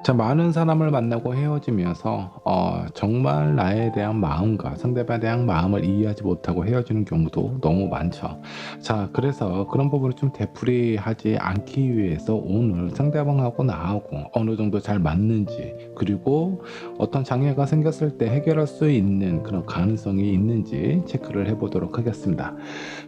자, 많은 사람을 만나고 헤어지면서 정말 나에 대한 마음과 상대방에 대한 마음을 이해하지 못하고 헤어지는 경우도 너무 많죠. 자, 그래서 그런 부분을 좀 되풀이하지 않기 위해서 오늘 상대방하고 나하고 어느 정도 잘 맞는지, 그리고 어떤 장애가 생겼을 때 해결할 수 있는 그런 가능성이 있는지 체크를 해 보도록 하겠습니다.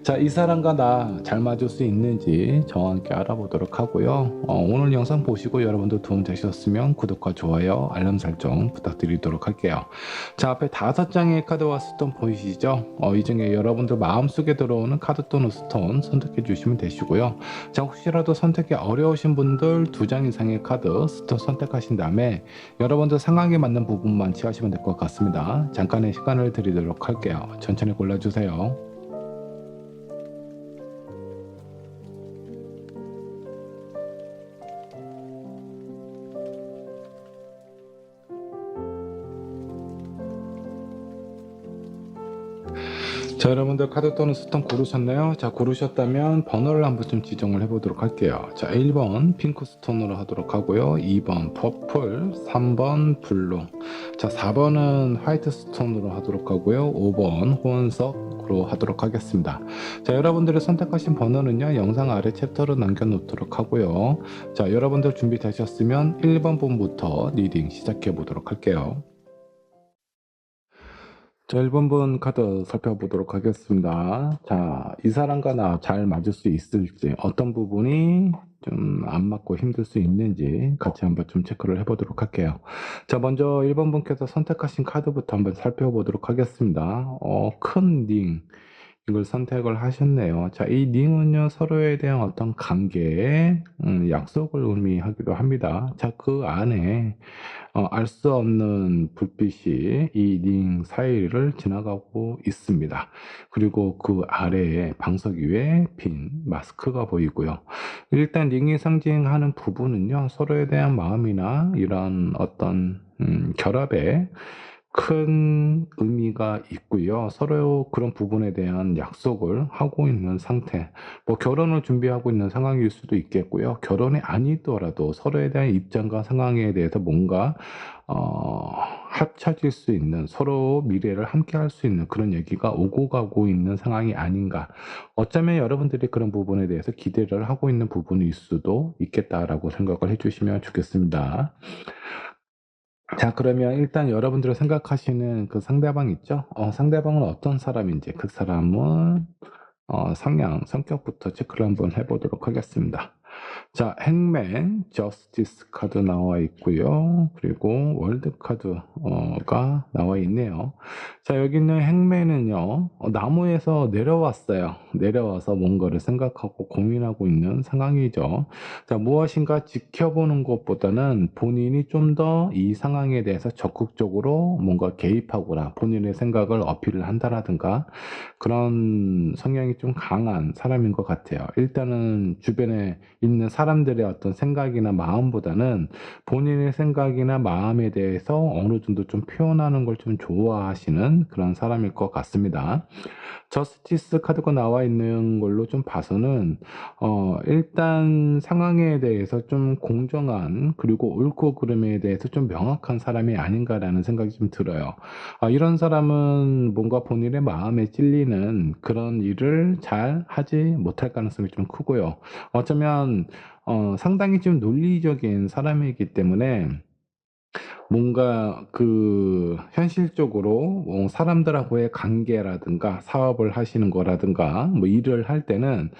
자, 이 사람과 나 잘 맞을 수 있는지 저와 함께 알아보도록 하고요. 오늘 영상 보시고 여러분도 도움 되셨으면 구독과 좋아요, 알람 설정 부탁드리도록 할게요. 자, 앞에 5장의 카드와 스톤 보이시죠? 이 중에 여러분들 마음속에 들어오는 카드 또는 스톤 선택해 주시면 되시고요. 자, 혹시라도 선택이 어려우신 분들 2장 이상의 카드, 스톤 선택하신 다음에 여러분들 상황에 맞는 부분만 취하시면 될 것 같습니다. 잠깐의 시간을 드리도록 할게요. 천천히 골라주세요. 자, 여러분들 카드 또는 스톤 고르셨나요? 자, 고르셨다면 번호를 한번 좀 지정을 해보도록 할게요. 자, 1번 핑크 스톤으로 하도록 하고요. 2번 퍼플, 3번 블루. 자, 4번은 화이트 스톤으로 하도록 하고요. 5번 호원석으로 하도록 하겠습니다. 자, 여러분들이 선택하신 번호는요, 영상 아래 챕터로 남겨놓도록 하고요. 자, 여러분들 준비되셨으면 1번 분부터 리딩 시작해 보도록 할게요. 자, 1번 분 카드 살펴보도록 하겠습니다. 자, 이 사람과 나 잘 맞을 수 있을지, 어떤 부분이 좀 안 맞고 힘들 수 있는지 같이 한번 좀 체크를 해보도록 할게요. 자, 먼저 1번 분께서 선택하신 카드부터 한번 살펴보도록 하겠습니다. 큰 링. 이걸 선택을 하셨네요. 자, 이 링은요, 서로에 대한 어떤 관계의 약속을 의미하기도 합니다. 자, 그 안에 알 수 없는 불빛이 이 링 사이를 지나가고 있습니다. 그리고 그 아래에 방석 위에 빈 마스크가 보이고요. 일단 링이 상징하는 부분은요, 서로에 대한 마음이나 이런 어떤 결합에 큰 의미가 있고요. 서로 그런 부분에 대한 약속을 하고 있는 상태. 뭐 결혼을 준비하고 있는 상황일 수도 있겠고요. 결혼이 아니더라도 서로에 대한 입장과 상황에 대해서 뭔가 합쳐질 수 있는, 서로 미래를 함께 할 수 있는 그런 얘기가 오고 가고 있는 상황이 아닌가. 어쩌면 여러분들이 그런 부분에 대해서 기대를 하고 있는 부분일 수도 있겠다라고 생각을 해 주시면 좋겠습니다. 자, 그러면 일단 여러분들이 생각하시는 그 상대방 있죠? 상대방은 어떤 사람인지, 그 사람은 성향, 성격부터 체크를 한번 해 보도록 하겠습니다. 자, 행맨, 저스티스 카드 나와 있고요. 그리고 월드 카드가 나와 있네요. 자, 여기 있는 행맨은요, 나무에서 내려왔어요. 내려와서 뭔가를 생각하고 고민하고 있는 상황이죠. 자, 무엇인가 지켜보는 것보다는 본인이 좀 더 이 상황에 대해서 적극적으로 뭔가 개입하거나 본인의 생각을 어필을 한다라든가 그런 성향이 좀 강한 사람인 것 같아요. 일단은 주변에 있는 사람들의 어떤 생각이나 마음보다는 본인의 생각이나 마음에 대해서 어느 정도 좀 표현하는 걸 좀 좋아하시는 그런 사람일 것 같습니다. 저스티스 카드가 나와 있는 걸로 좀 봐서는 일단 상황에 대해서 좀 공정한, 그리고 옳고 그름에 대해서 좀 명확한 사람이 아닌가라는 생각이 좀 들어요. 이런 사람은 뭔가 본인의 마음에 찔리는 그런 일을 잘 하지 못할 가능성이 좀 크고요. 어쩌면 상당히 좀 논리적인 사람이기 때문에 뭔가 그 현실적으로 사람들하고의 관계라든가 사업을 하시는 거라든가 뭐 일을 할 때는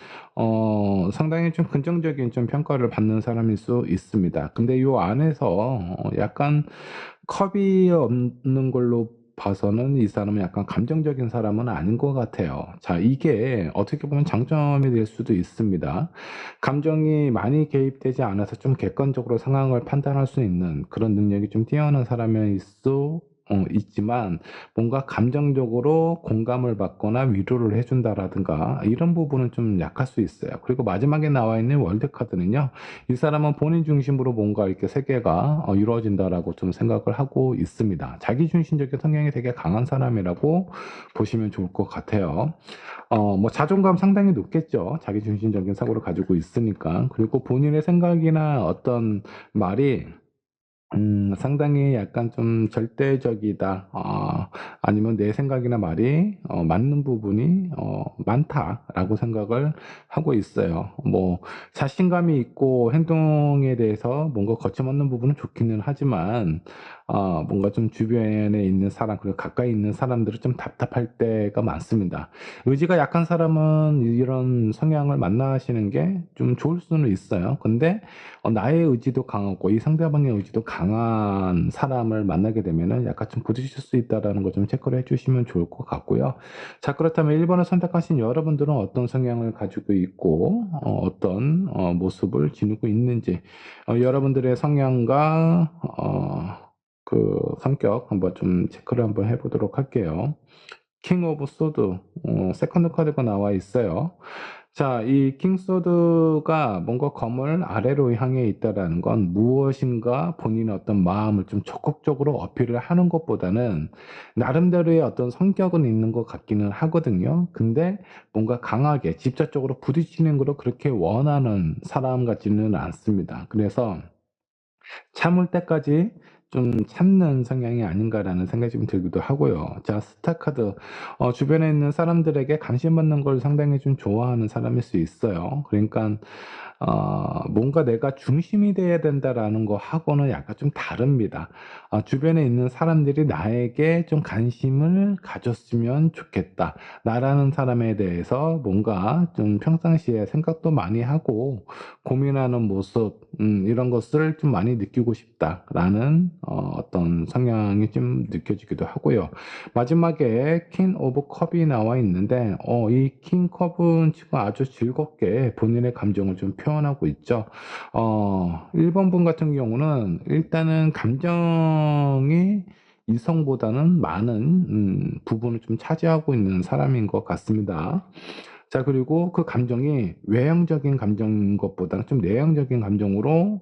상당히 좀 긍정적인 좀 평가를 받는 사람일 수 있습니다. 근데 요 안에서 약간 컵이 없는 걸로 봐서는 이 사람은 약간 감정적인 사람은 아닌 것 같아요. 자, 이게 어떻게 보면 장점이 될 수도 있습니다. 감정이 많이 개입되지 않아서 좀 객관적으로 상황을 판단할 수 있는 그런 능력이 좀 뛰어난 사람일 수 있지만, 뭔가 감정적으로 공감을 받거나 위로를 해 준다라든가 이런 부분은 좀 약할 수 있어요. 그리고 마지막에 나와 있는 월드 카드는요, 이 사람은 본인 중심으로 뭔가 이렇게 세계가 이루어진다라고 좀 생각을 하고 있습니다. 자기 중심적인 성향이 되게 강한 사람이라고 보시면 좋을 것 같아요. 뭐 자존감 상당히 높겠죠. 자기 중심적인 사고를 가지고 있으니까. 그리고 본인의 생각이나 어떤 말이 상당히 약간 좀 절대적이다. 아니면 '내 생각이나 말이 맞는 부분이 많다.'라고 생각을 하고 있어요. 뭐 자신감이 있고 행동에 대해서 뭔가 거침없는 부분은 좋기는 하지만 뭔가 좀 주변에 있는 사람 그리고 가까이 있는 사람들은 좀 답답할 때가 많습니다. 의지가 약한 사람은 이런 성향을 만나시는 게 좀 좋을 수는 있어요. 근데 나의 의지도 강하고 이 상대방의 의지도 강한 사람을 만나게 되면은 약간 좀 부딪힐 수 있다라는 거 좀 체크를 해 주시면 좋을 것 같고요. 자 그렇다면 1 번을 선택하신 여러분들은 어떤 성향을 가지고 있고 어떤 모습을 지니고 있는지 여러분들의 성향과 그 성격 한번 좀 체크를 한번 해 보도록 할게요. 킹 오브 소드 세컨드 카드가 나와 있어요. 자 이 킹 소드가 뭔가 검을 아래로 향해 있다라는 건 무엇인가 본인의 어떤 마음을 좀 적극적으로 어필을 하는 것보다는 나름대로의 어떤 성격은 있는 것 같기는 하거든요. 근데 뭔가 강하게 직접적으로 부딪히는 거를 그렇게 원하는 사람 같지는 않습니다. 그래서 참을 때까지 좀 참는 성향이 아닌가라는 생각이 좀 들기도 하고요. 자 스타 카드 주변에 있는 사람들에게 감심받는 걸 상당히 좀 좋아하는 사람일 수 있어요. 그러니깐 뭔가 '내가 중심이 돼야 된다.'라는 거하고는 약간 좀 다릅니다. 주변에 있는 사람들이 '나에게 좀 관심을 가졌으면 좋겠다. 나라는 사람에 대해서 뭔가 좀 평상시에 생각도 많이 하고 고민하는 모습 이런 것을 좀 많이 느끼고 싶다.'라는 어떤 성향이 좀 느껴지기도 하고요. 마지막에 퀸 오브 컵이 나와 있는데 이 킹 컵은 지금 아주 즐겁게 본인의 감정을 좀 표현하고 있죠. 1번 분 같은 경우는 일단은 감정이 이성보다는 많은 부분을 좀 차지하고 있는 사람인 것 같습니다. 자 그리고 그 감정이 외형적인 감정인 것보다는 좀 내형적인 감정으로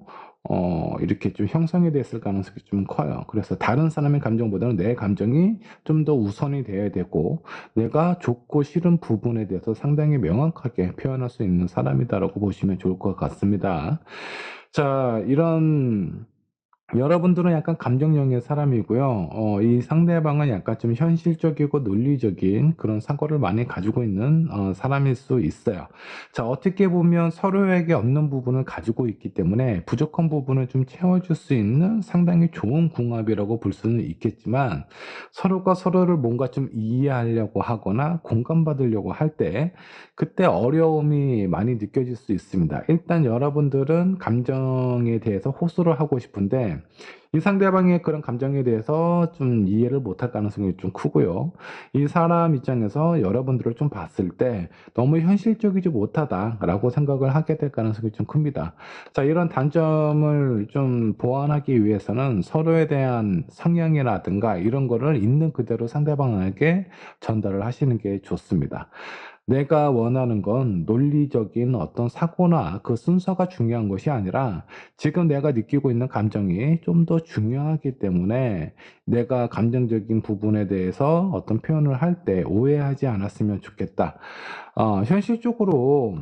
이렇게 좀 형성이 됐을 가능성이 좀 커요. 그래서 다른 사람의 감정보다는 내 감정이 좀 더 우선이 돼야 되고 내가 좋고 싫은 부분에 대해서 상당히 명확하게 표현할 수 있는 사람이다라고 보시면 좋을 것 같습니다. 자 이런 여러분들은 약간 감정형의 사람이고요. 이 상대방은 약간 좀 현실적이고 논리적인 그런 사고를 많이 가지고 있는 사람일 수 있어요. 자 어떻게 보면 서로에게 없는 부분을 가지고 있기 때문에 부족한 부분을 좀 채워줄 수 있는 상당히 좋은 궁합이라고 볼 수는 있겠지만 서로가 서로를 뭔가 좀 이해하려고 하거나 공감받으려고 할 때 그때 어려움이 많이 느껴질 수 있습니다. 일단 여러분들은 감정에 대해서 호소를 하고 싶은데 이 상대방의 그런 감정에 대해서 좀 이해를 못할 가능성이 좀 크고요. 이 사람 입장에서 여러분들을 좀 봤을 때 '너무 현실적이지 못하다.'라고 생각을 하게 될 가능성이 좀 큽니다. 자 이런 단점을 좀 보완하기 위해서는 서로에 대한 성향이라든가 이런 거를 있는 그대로 상대방에게 전달을 하시는 게 좋습니다. 내가 원하는 건 논리적인 어떤 사고나 그 순서가 중요한 것이 아니라 지금 내가 느끼고 있는 감정이 좀 더 중요하기 때문에 내가 감정적인 부분에 대해서 어떤 표현을 할 때 오해하지 않았으면 좋겠다. 현실적으로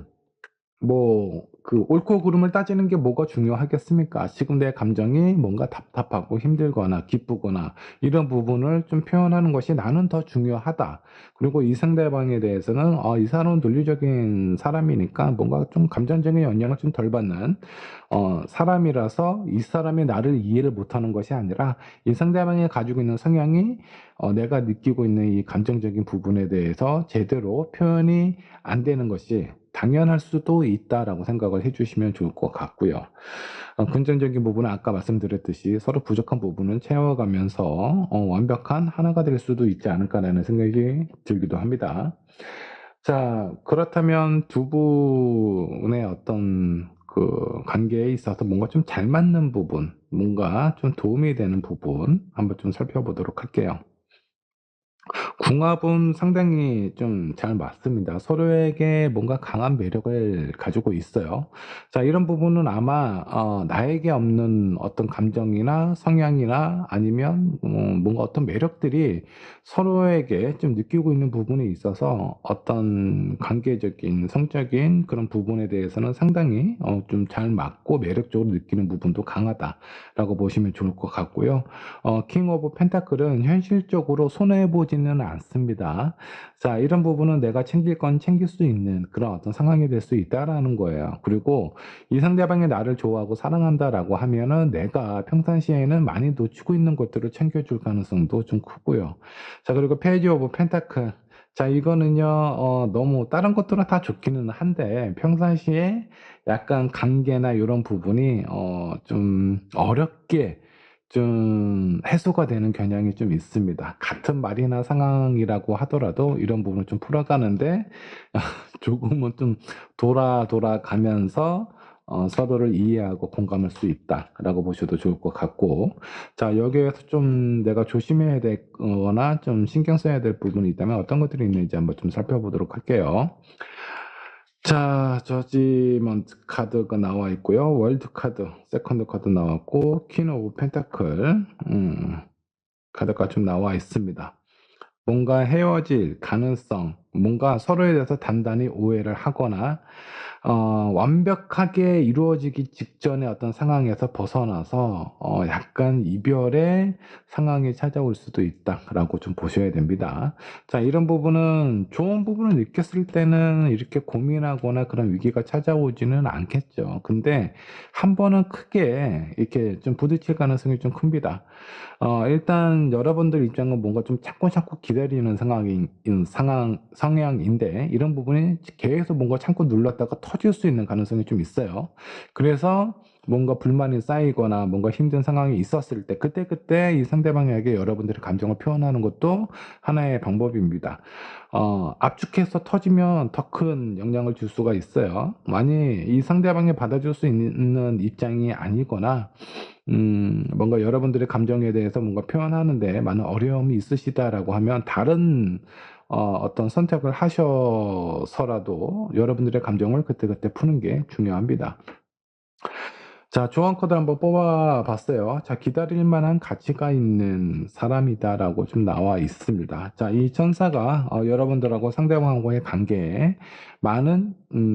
뭐 그 옳고 그름을 따지는 게 뭐가 중요하겠습니까? 지금 내 감정이 뭔가 답답하고 힘들거나 기쁘거나 이런 부분을 좀 표현하는 것이 '나는 더 중요하다.' 그리고 이 상대방에 대해서는 '이 사람은 논리적인 사람이니까 뭔가 좀 감정적인 영향을 좀 덜 받는 사람이라서 이 사람이 나를 이해를 못하는 것이 아니라 이 상대방이 가지고 있는 성향이 내가 느끼고 있는 이 감정적인 부분에 대해서 제대로 표현이 안 되는 것이 당연할 수도 있다라고 생각을 해 주시면 좋을 것 같고요. 긍정적인 부분은 아까 말씀드렸듯이 서로 부족한 부분은 채워가면서 '완벽한 하나가 될 수도 있지 않을까.'라는 생각이 들기도 합니다. 자 그렇다면 두 분의 어떤 그 관계에 있어서 뭔가 좀 잘 맞는 부분, 뭔가 좀 도움이 되는 부분 한번 좀 살펴보도록 할게요. 궁합은 상당히 좀 잘 맞습니다. 서로에게 뭔가 강한 매력을 가지고 있어요. 자, 이런 부분은 아마 나에게 없는 어떤 감정이나 성향이나 아니면 뭔가 어떤 매력들이 서로에게 좀 느끼고 있는 부분이 있어서 어떤 관계적인 성적인 그런 부분에 대해서는 상당히 좀 잘 맞고 매력적으로 느끼는 부분도 강하다라고 보시면 좋을 것 같고요. 킹 오브 펜타클은 현실적으로 손해 보지는 않습니다. 자, 이런 부분은 내가 챙길 건 챙길 수 있는 그런 어떤 상황이 될 수 있다라는 거예요. 그리고 이 상대방이 나를 좋아하고 사랑한다라고 하면은 내가 평상시에는 많이 놓치고 있는 것들을 챙겨줄 가능성도 좀 크고요. 자, 그리고 페이지 오브 펜타클. 자, 이거는요, 너무 다른 것들은 다 좋기는 한데 평상시에 약간 관계나 요런 부분이 좀 어렵게 좀 해소가 되는 경향이 좀 있습니다. 같은 말이나 상황이라고 하더라도 이런 부분을 좀 풀어가는데 조금은 좀 돌아가면서 서로를 이해하고 공감할 수 있다라고 보셔도 좋을 것 같고, 자, 여기에서 좀 내가 조심해야 될 거나 좀 신경 써야 될 부분이 있다면 어떤 것들이 있는지 한번 좀 살펴보도록 할게요. 자, 저지먼트 카드가 나와 있고요. 월드 카드, 세컨드 카드 나왔고, 퀸 오브 펜타클 카드가 좀 나와 있습니다. 뭔가 헤어질 가능성, 뭔가 서로에 대해서 단단히 오해를 하거나 완벽하게 이루어지기 직전의 어떤 상황에서 벗어나서 약간 이별의 상황이 찾아올 수도 있다라고 좀 보셔야 됩니다. 자, 이런 부분은 좋은 부분을 느꼈을 때는 이렇게 고민하거나 그런 위기가 찾아오지는 않겠죠. 근데 한 번은 크게 이렇게 좀 부딪힐 가능성이 좀 큽니다. 일단 여러분들 입장은 뭔가 좀 참고 기다리는 성향인데 이런 부분이 계속 뭔가 참고 눌렀다가 터질 수 있는 가능성이 좀 있어요. 그래서 뭔가 불만이 쌓이거나 뭔가 힘든 상황이 있었을 때 그때그때 이 상대방에게 여러분들의 감정을 표현하는 것도 하나의 방법입니다. 압축해서 터지면 더 큰 영향을 줄 수가 있어요. 만약 이 상대방이 받아줄 수 있는 입장이 아니거나 뭔가 여러분들의 감정에 대해서 뭔가 표현하는 데 많은 어려움이 있으시다라고 하면 다른 어떤 선택을 하셔서라도 여러분들의 감정을 그때그때 푸는 게 중요합니다. 자, 교환 코드 한번 뽑아 봤어요. 자, 기다릴 만한 가치가 있는 사람이다라고 좀 나와 있습니다. 자, 이 천사가 여러분들하고 상대방과의 관계에 많은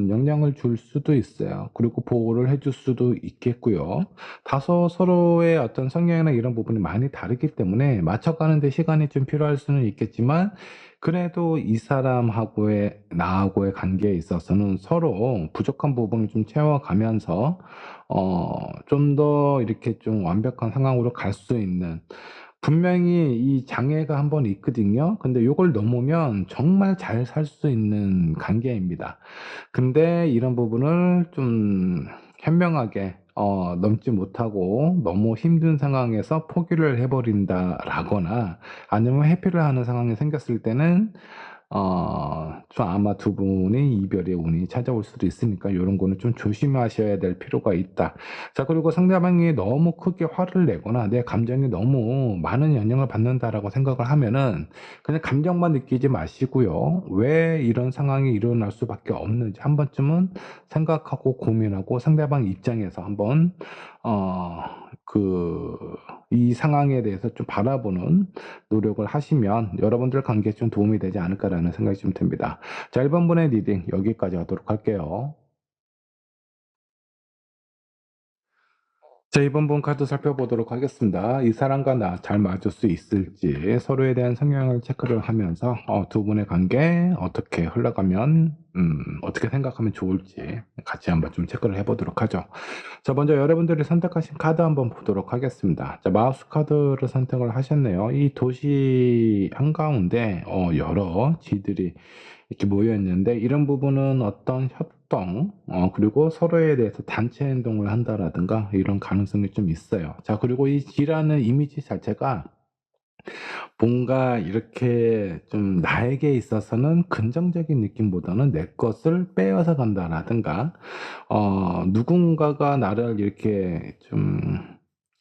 영향을 줄 수도 있어요. 그리고 보호를 해줄 수도 있겠고요. 다소 서로의 어떤 성향이나 이런 부분이 많이 다르기 때문에 맞춰가는 데 시간이 좀 필요할 수는 있겠지만 그래도 이 사람하고의 나하고의 관계에 있어서는 서로 부족한 부분을 좀 채워가면서 좀 더 이렇게 좀 완벽한 상황으로 갈 수 있는, 분명히 이 장애가 한번 있거든요. 근데 요걸 넘으면 정말 잘 살 수 있는 관계입니다. 근데 이런 부분을 좀 현명하게 넘지 못하고 너무 힘든 상황에서 포기를 해 버린다라거나 아니면 회피를 하는 상황이 생겼을 때는 좀 아마 두 분이 이별의 운이 찾아올 수도 있으니까 요런 거는 좀 조심하셔야 될 필요가 있다. 자, 그리고 상대방이 너무 크게 화를 내거나 내 감정이 너무 많은 영향을 받는다라고 생각을 하면은 그냥 감정만 느끼지 마시고요. 왜 이런 상황이 일어날 수밖에 없는지 한 번쯤은 생각하고 고민하고 상대방 입장에서 한번 어 그 이 상황에 대해서 좀 바라보는 노력을 하시면 여러분들 관계에 좀 도움이 되지 않을까라는 생각이 좀 듭니다. 자, 1번 분의 리딩 여기까지 하도록 할게요. 자, 이번 분 카드 살펴보도록 하겠습니다. 이 사람과 나 잘 맞을 수 있을지 서로에 대한 성향을 체크를 하면서 두 분의 관계 어떻게 흘러가면 어떻게 생각하면 좋을지 같이 한번 좀 체크를 해 보도록 하죠. 자, 먼저 여러분들이 선택하신 카드 한번 보도록 하겠습니다. 자, 마우스 카드를 선택을 하셨네요. 이 도시 한가운데 여러 지들이 이렇게 모여 있는데 이런 부분은 어떤 협동 그리고 서로에 대해서 단체 행동을 한다라든가 이런 가능성이 좀 있어요. 자, 그리고 이 지라는 이미지 자체가 뭔가 이렇게 좀 나에게 있어서는 긍정적인 느낌보다는 내 것을 빼앗아 간다라든가 누군가가 나를 이렇게 좀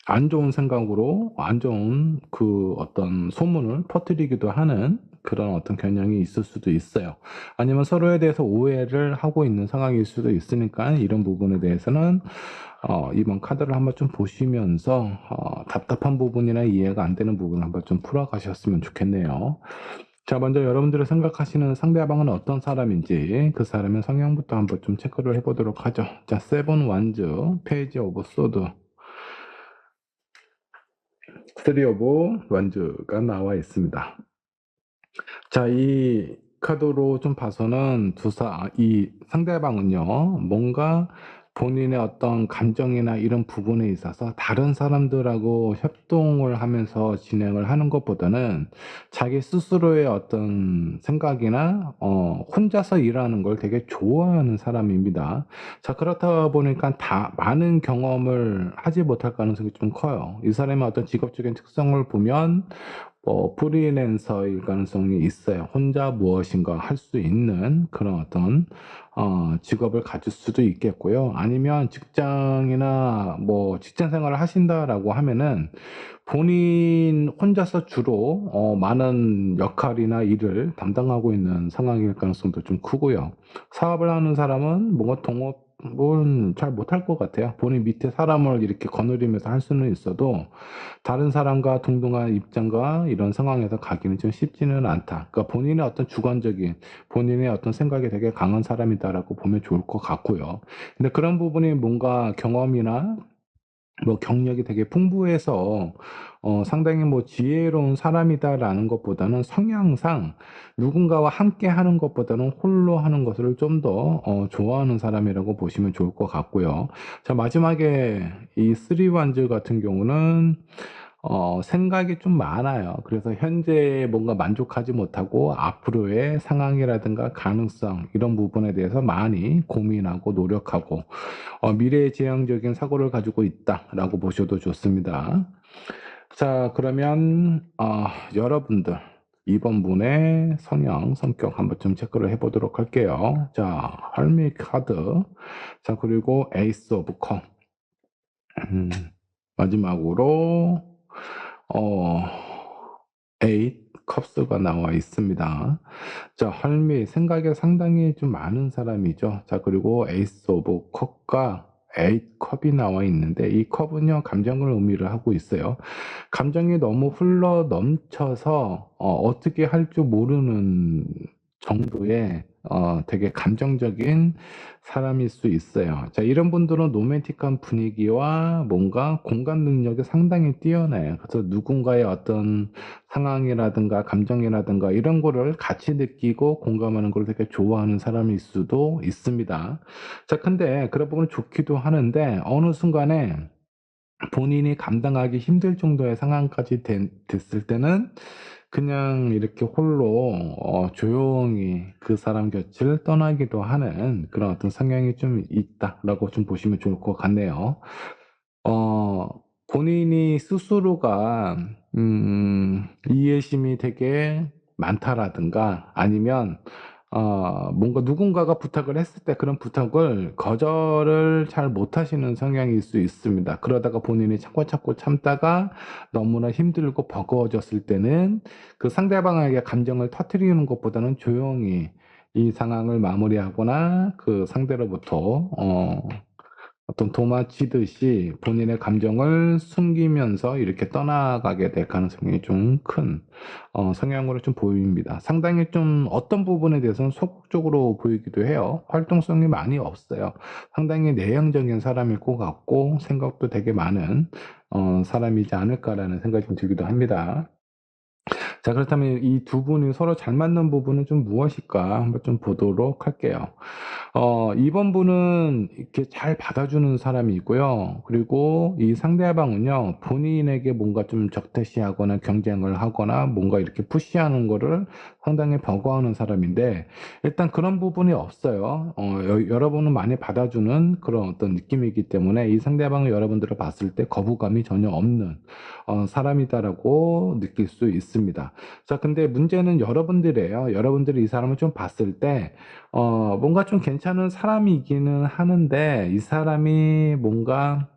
안 좋은 생각으로 안 좋은 그 어떤 소문을 퍼뜨리기도 하는 그런 어떤 겨냥이 있을 수도 있어요. 아니면 서로에 대해서 오해를 하고 있는 상황일 수도 있으니까 이런 부분에 대해서는 이번 카드를 한번 좀 보시면서 답답한 부분이나 이해가 안 되는 부분을 한번 좀 풀어 가셨으면 좋겠네요. 자, 먼저 여러분들이 생각하시는 상대방은 어떤 사람인지 그 사람의 성향부터 한번 좀 체크를 해 보도록 하죠. 자, 세븐 완즈, 페이지 오브 소드, 쓰리 오브 완즈가 나와 있습니다. 자, 이 카드로 좀 봐서는 이 상대방은요, 뭔가 본인의 어떤 감정이나 이런 부분에 있어서 다른 사람들하고 협동을 하면서 진행을 하는 것보다는 자기 스스로의 어떤 생각이나 혼자서 일하는 걸 되게 좋아하는 사람입니다. 자, 그렇다 보니까 다 많은 경험을 하지 못할 가능성이 좀 커요. 이 사람의 어떤 직업적인 특성을 보면 프리랜서일 가능성이 있어요. 혼자 무엇인가 할 수 있는 그런 어떤 직업을 가질 수도 있겠고요. 아니면 직장이나 뭐 직장 생활을 하신다라고 하면은 본인 혼자서 주로 많은 역할이나 일을 담당하고 있는 상황일 가능성도 좀 크고요. 사업을 하는 사람은 뭔가 동업은 잘 못할 것 같아요. 본인 밑에 사람을 이렇게 거느리면서 할 수는 있어도 다른 사람과 동등한 입장과 이런 상황에서 가기는 좀 쉽지는 않다. 그러니까 본인의 어떤 주관적인 본인의 어떤 생각이 되게 강한 사람이다라고 보면 좋을 것 같고요. 근데 그런 부분이 뭔가 경험이나 뭐 경력이 되게 풍부해서 상당히 뭐 지혜로운 사람이다라는 것보다는 성향상 누군가와 함께 하는 것보다는 홀로 하는 것을 좀 더 좋아하는 사람이라고 보시면 좋을 것 같고요. 자, 마지막에 이 쓰리 완즈 같은 경우는 생각이 좀 많아요. 그래서 현재에 뭔가 만족하지 못하고 앞으로의 상황이라든가 가능성 이런 부분에 대해서 많이 고민하고 노력하고 미래지향적인 사고를 가지고 있다라고 보셔도 좋습니다. 자, 그러면 여러분들 이번 분의 성향, 성격 한번 좀 체크를 해 보도록 할게요. 자, 헐미 카드. 자, 그리고 에이스 오브 컵. 마지막으로 어, 8 컵스가 나와 있습니다. 자, 헐미 생각이 상당히 좀 많은 사람이죠. 자, 그리고 에이스 오브 컵과 8 컵이 나와 있는데 이 컵은요, 감정을 의미를 하고 있어요. 감정이 너무 흘러 넘쳐서 어떻게 할 줄 모르는 정도의 되게 감정적인 사람일 수 있어요. 자, 이런 분들은 로맨틱한 분위기와 뭔가 공감 능력이 상당히 뛰어나요. 그래서 누군가의 어떤 상황이라든가 감정이라든가 이런 거를 같이 느끼고 공감하는 걸 되게 좋아하는 사람일 수도 있습니다. 자, 근데 그런 부분은 좋기도 하는데 어느 순간에 본인이 감당하기 힘들 정도의 상황까지 됐을 때는 그냥 이렇게 홀로 조용히 그 사람 곁을 떠나기도 하는 그런 어떤 성향이 좀 있다라고 좀 보시면 좋을 것 같네요. 어 본인이 스스로가 이해심이 되게 많다라든가 아니면 뭔가 누군가가 부탁을 했을 때 그런 부탁을 거절을 잘 못하시는 성향일 수 있습니다. 그러다가 본인이 참고 참다가 너무나 힘들고 버거워졌을 때는 그 상대방에게 감정을 터뜨리는 것보다는 조용히 이 상황을 마무리하거나 그 상대로부터 어떤 도마치듯이 본인의 감정을 숨기면서 이렇게 떠나가게 될 가능성이 좀 큰 성향으로 좀 보입니다. 상당히 좀 어떤 부분에 대해서는 소극적으로 보이기도 해요. 활동성이 많이 없어요. 상당히 내향적인 사람일 것 같고 생각도 되게 많은 사람이지 않을까라는 생각이 좀 들기도 합니다. 자, 그렇다면 이 두 분이 서로 잘 맞는 부분은 좀 무엇일까 한번 좀 보도록 할게요. 이번 분은 이렇게 잘 받아주는 사람이고요. 그리고 이 상대방은요, 본인에게 뭔가 좀 적대시하거나 경쟁을 하거나 뭔가 이렇게 푸시하는 거를 상당히 버거워하는 사람인데, 일단 그런 부분이 없어요. 여러분은 많이 받아주는 그런 어떤 느낌이기 때문에 이 상대방을 여러분들을 봤을 때 거부감이 전혀 없는 사람이다라고 느낄 수 있습니다. 자, 근데 문제는 여러분들이에요. 여러분들이 이 사람을 좀 봤을 때 뭔가 좀 괜찮은 사람이기는 하는데 이 사람이 뭔가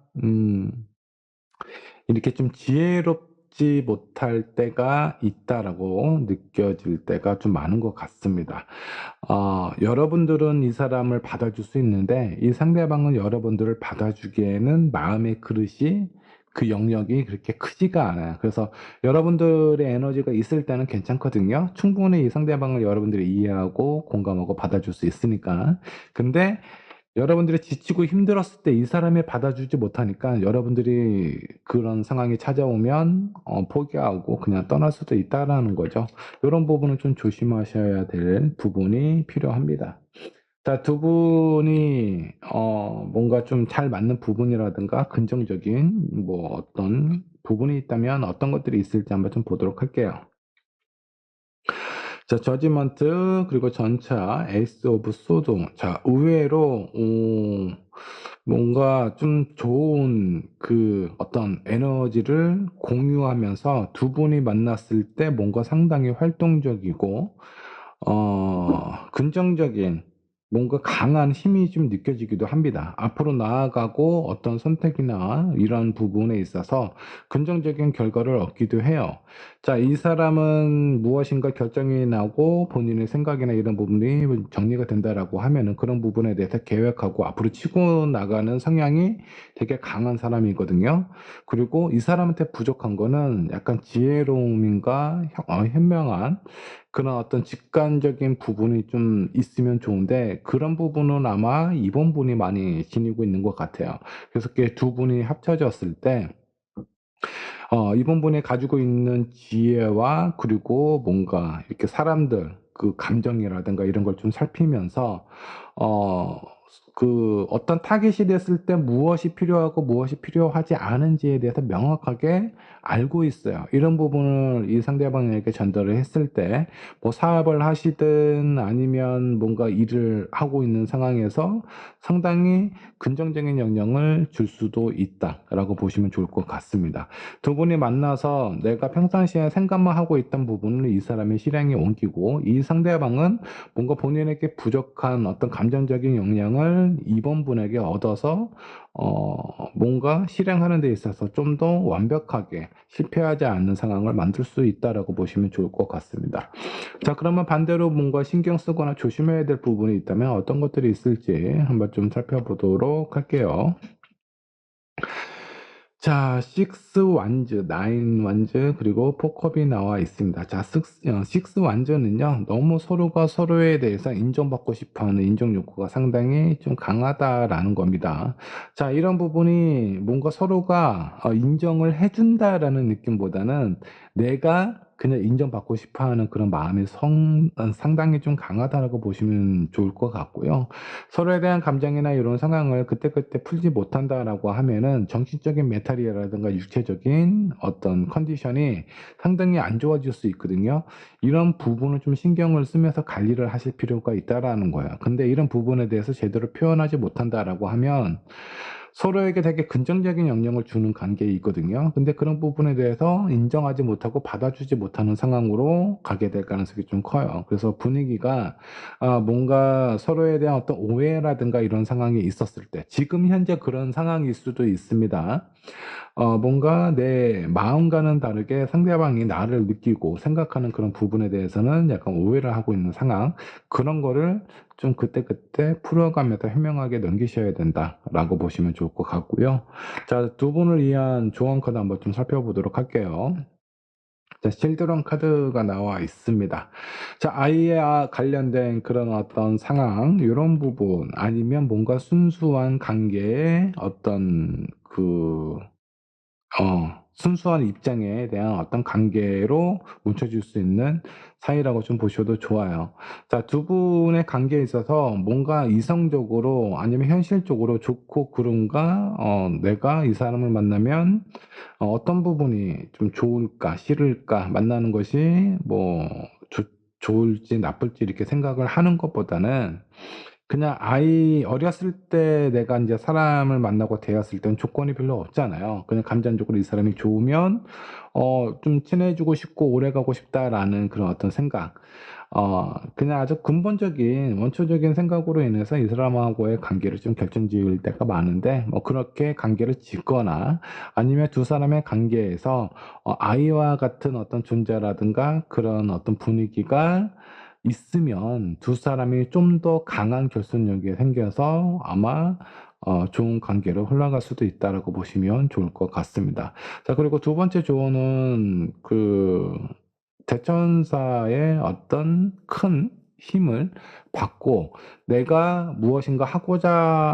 이렇게 좀 지혜롭 부드럽지 못할 때가 있다라고 느껴질 때가 좀 많은 것 같습니다. 여러분들은 이 사람을 받아줄 수 있는데 이 상대방은 여러분들을 받아주기에는 마음의 그릇이 그 영역이 그렇게 크지가 않아요. 그래서 여러분들의 에너지가 있을 때는 괜찮거든요. 충분히 이 상대방을 여러분들이 이해하고 공감하고 받아줄 수 있으니까. 근데 여러분들이 지치고 힘들었을 때 이 사람이 받아주지 못하니까 여러분들이 그런 상황이 찾아오면 포기하고 그냥 떠날 수도 있다라는 거죠. 요런 부분은 좀 조심하셔야 될 부분이 필요합니다. 자, 두 분이 뭔가 좀 잘 맞는 부분이라든가 긍정적인 뭐 어떤 부분이 있다면 어떤 것들이 있을지 한번 좀 보도록 할게요. 자, 저지먼트 그리고 전차 에이스 오브 소드. 자, 의외로 뭔가 좀 좋은 그 어떤 에너지를 공유하면서 두 분이 만났을 때 뭔가 상당히 활동적이고 긍정적인 뭔가 강한 힘이 좀 느껴지기도 합니다. 앞으로 나아가고 어떤 선택이나 이런 부분에 있어서 긍정적인 결과를 얻기도 해요. 자, 이 사람은 무엇인가 결정이 나고 본인의 생각이나 이런 부분이 정리가 된다라고 하면은 그런 부분에 대해서 계획하고 앞으로 치고 나가는 성향이 되게 강한 사람이거든요. 그리고 이 사람한테 부족한 거는 약간 지혜로움인가 현명한 그런 어떤 직관적인 부분이 좀 있으면 좋은데 그런 부분은 아마 이번 분이 많이 지니고 있는 것 같아요. 그래서 이렇게 두 분이 합쳐졌을 때 이번 분이 가지고 있는 지혜와 그리고 뭔가 이렇게 사람들 그 감정이라든가 이런 걸 좀 살피면서 어 그 어떤 타깃이 됐을 때 무엇이 필요하고 무엇이 필요하지 않은지에 대해서 명확하게 알고 있어요. 이런 부분을 이 상대방에게 전달을 했을 때 뭐 사업을 하시든 아니면 뭔가 일을 하고 있는 상황에서 상당히 긍정적인 영향을 줄 수도 있다라고 보시면 좋을 것 같습니다. 두 분이 만나서 내가 평상시에 생각만 하고 있던 부분을 이 사람이 실행에 옮기고 이 상대방은 뭔가 본인에게 부족한 어떤 감정적인 영향을 이번 분에게 얻어서 뭔가 실행하는 데 있어서 좀 더 완벽하게 실패하지 않는 상황을 만들 수 있다라고 보시면 좋을 것 같습니다. 자, 그러면 반대로 뭔가 신경 쓰거나 조심해야 될 부분이 있다면 어떤 것들이 있을지 한번 좀 살펴보도록 할게요. 자, 6 완즈, 9 완즈, 그리고 4 컵이 나와 있습니다. 자, 6 완즈는요, 너무 서로가 서로에 대해서 인정받고 싶어 하는 인정 욕구가 상당히 좀 강하다라는 겁니다. 자, 이런 부분이 뭔가 서로가 인정을 해준다라는 느낌보다는 내가 그냥 인정받고 싶어 하는 그런 마음이 상당히 좀 강하다라고 보시면 좋을 것 같고요. 서로에 대한 감정이나 이런 상황을 그때그때 풀지 못한다라고 하면은 정신적인 메탈이라든가 육체적인 어떤 컨디션이 상당히 안 좋아질 수 있거든요. 이런 부분을 좀 신경을 쓰면서 관리를 하실 필요가 있다라는 거예요. 근데 이런 부분에 대해서 제대로 표현하지 못한다라고 하면 서로에게 되게 긍정적인 영향을 주는 관계에 있거든요. 근데 그런 부분에 대해서 인정하지 못하고 받아주지 못하는 상황으로 가게 될 가능성이 좀 커요. 그래서 분위기가 뭔가 서로에 대한 어떤 오해라든가 이런 상황이 있었을 때 지금 현재 그런 상황일 수도 있습니다. 뭔가 내 마음과는 다르게 상대방이 나를 느끼고 생각하는 그런 부분에 대해서는 약간 오해를 하고 있는 상황, 그런 거를 좀 그때그때 풀어가면서 현명하게 넘기셔야 된다라고 보시면 좋을 것 같고요. 자, 두 분을 위한 조언 카드 한번 좀 살펴보도록 할게요. 자, 실드런 카드가 나와 있습니다. 자, 아이와 관련된 그런 어떤 상황, 요런 부분, 아니면 뭔가 순수한 관계의 어떤 순수한 입장에 대한 어떤 관계로 뭉쳐질 수 있는 사이라고 좀 보셔도 좋아요. 자, 두 분의 관계에 있어서 뭔가 이성적으로 아니면 현실적으로 좋고 그른가, 내가 이 사람을 만나면 어떤 부분이 좀 좋을까, 싫을까, 만나는 것이 뭐 좋을지 나쁠지 이렇게 생각을 하는 것보다는 그냥 어렸을 때 내가 인제 사람을 만나고 대했을 땐 조건이 별로 없잖아요. 그냥 감정적으로 이 사람이 좋으면 좀 친해지고 싶고 오래 가고 싶다라는 그런 어떤 생각. 그냥 아주 근본적인 원초적인 생각으로 인해서 이 사람하고의 관계를 좀 결정지을 때가 많은데 뭐 그렇게 관계를 짓거나 아니면 두 사람의 관계에서 아이와 같은 어떤 존재라든가 그런 어떤 분위기가 있으면 두 사람이 좀 더 강한 결속력이 생겨서 아마 좋은 관계로 흘러갈 수도 있다라고 보시면 좋을 것 같습니다. 자, 그리고 두 번째 조언은 대천사의 어떤 큰 힘을 받고 내가 무엇인가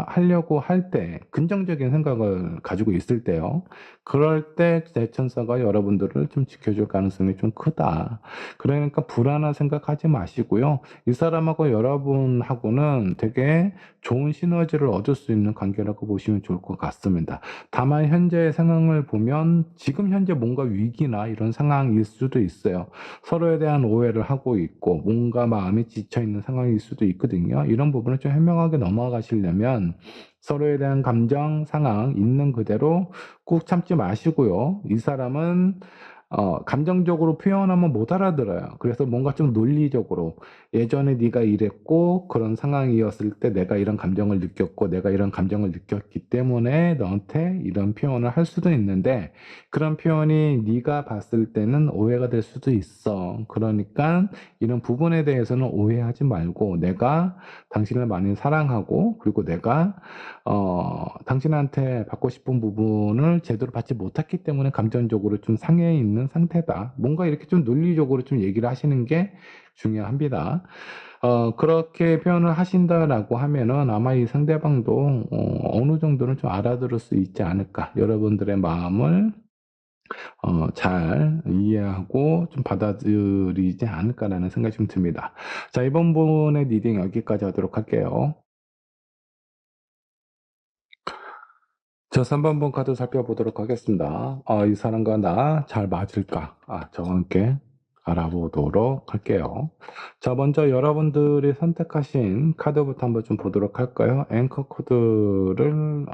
하려고 할 때 긍정적인 생각을 가지고 있을 때요. 그럴 때 대천사가 여러분들을 좀 지켜줄 가능성이 좀 크다. 그러니까 불안한 생각하지 마시고요. 이 사람하고 여러분하고는 되게 좋은 시너지를 얻을 수 있는 관계라고 보시면 좋을 것 같습니다. 다만 현재의 상황을 보면 지금 현재 뭔가 위기나 이런 상황일 수도 있어요. 서로에 대한 오해를 하고 있고 뭔가 마음이 지쳐 있는 상황일 수도 있거든요. 이런 부분을 좀 현명하게 넘어가시려면 서로에 대한 감정, 상황 있는 그대로 꾹 참지 마시고요. 이 사람은 감정적으로 표현하면 못 알아들어요. 그래서 뭔가 좀 논리적으로 예전에 네가 이랬고 그런 상황이었을 때 내가 이런 감정을 느꼈고 내가 이런 감정을 느꼈기 때문에 너한테 이런 표현을 할 수도 있는데 그런 표현이 네가 봤을 때는 오해가 될 수도 있어. 그러니까 이런 부분에 대해서는 오해하지 말고 내가 당신을 많이 사랑하고 그리고 내가 당신한테 받고 싶은 부분을 제대로 받지 못했기 때문에 감정적으로 좀 상해 있는 상태다. 뭔가 이렇게 좀 논리적으로 좀 얘기를 하시는 게 중요합니다. 그렇게 표현을 하신다라고 하면은 아마 이 상대방도 어느 정도는 좀 알아들을 수 있지 않을까. 여러분들의 마음을 잘 이해하고 좀 받아들이지 않을까라는 생각이 좀 듭니다. 자, 이번 분의 리딩 여기까지 하도록 할게요. 자, 3번 분 카드 살펴보도록 하겠습니다. 이 사람과 나 잘 맞을까? 저와 함께 알아보도록 할게요. 자, 먼저 여러분들이 선택하신 카드부터 한번 좀 보도록 할까요? 앵커 코드를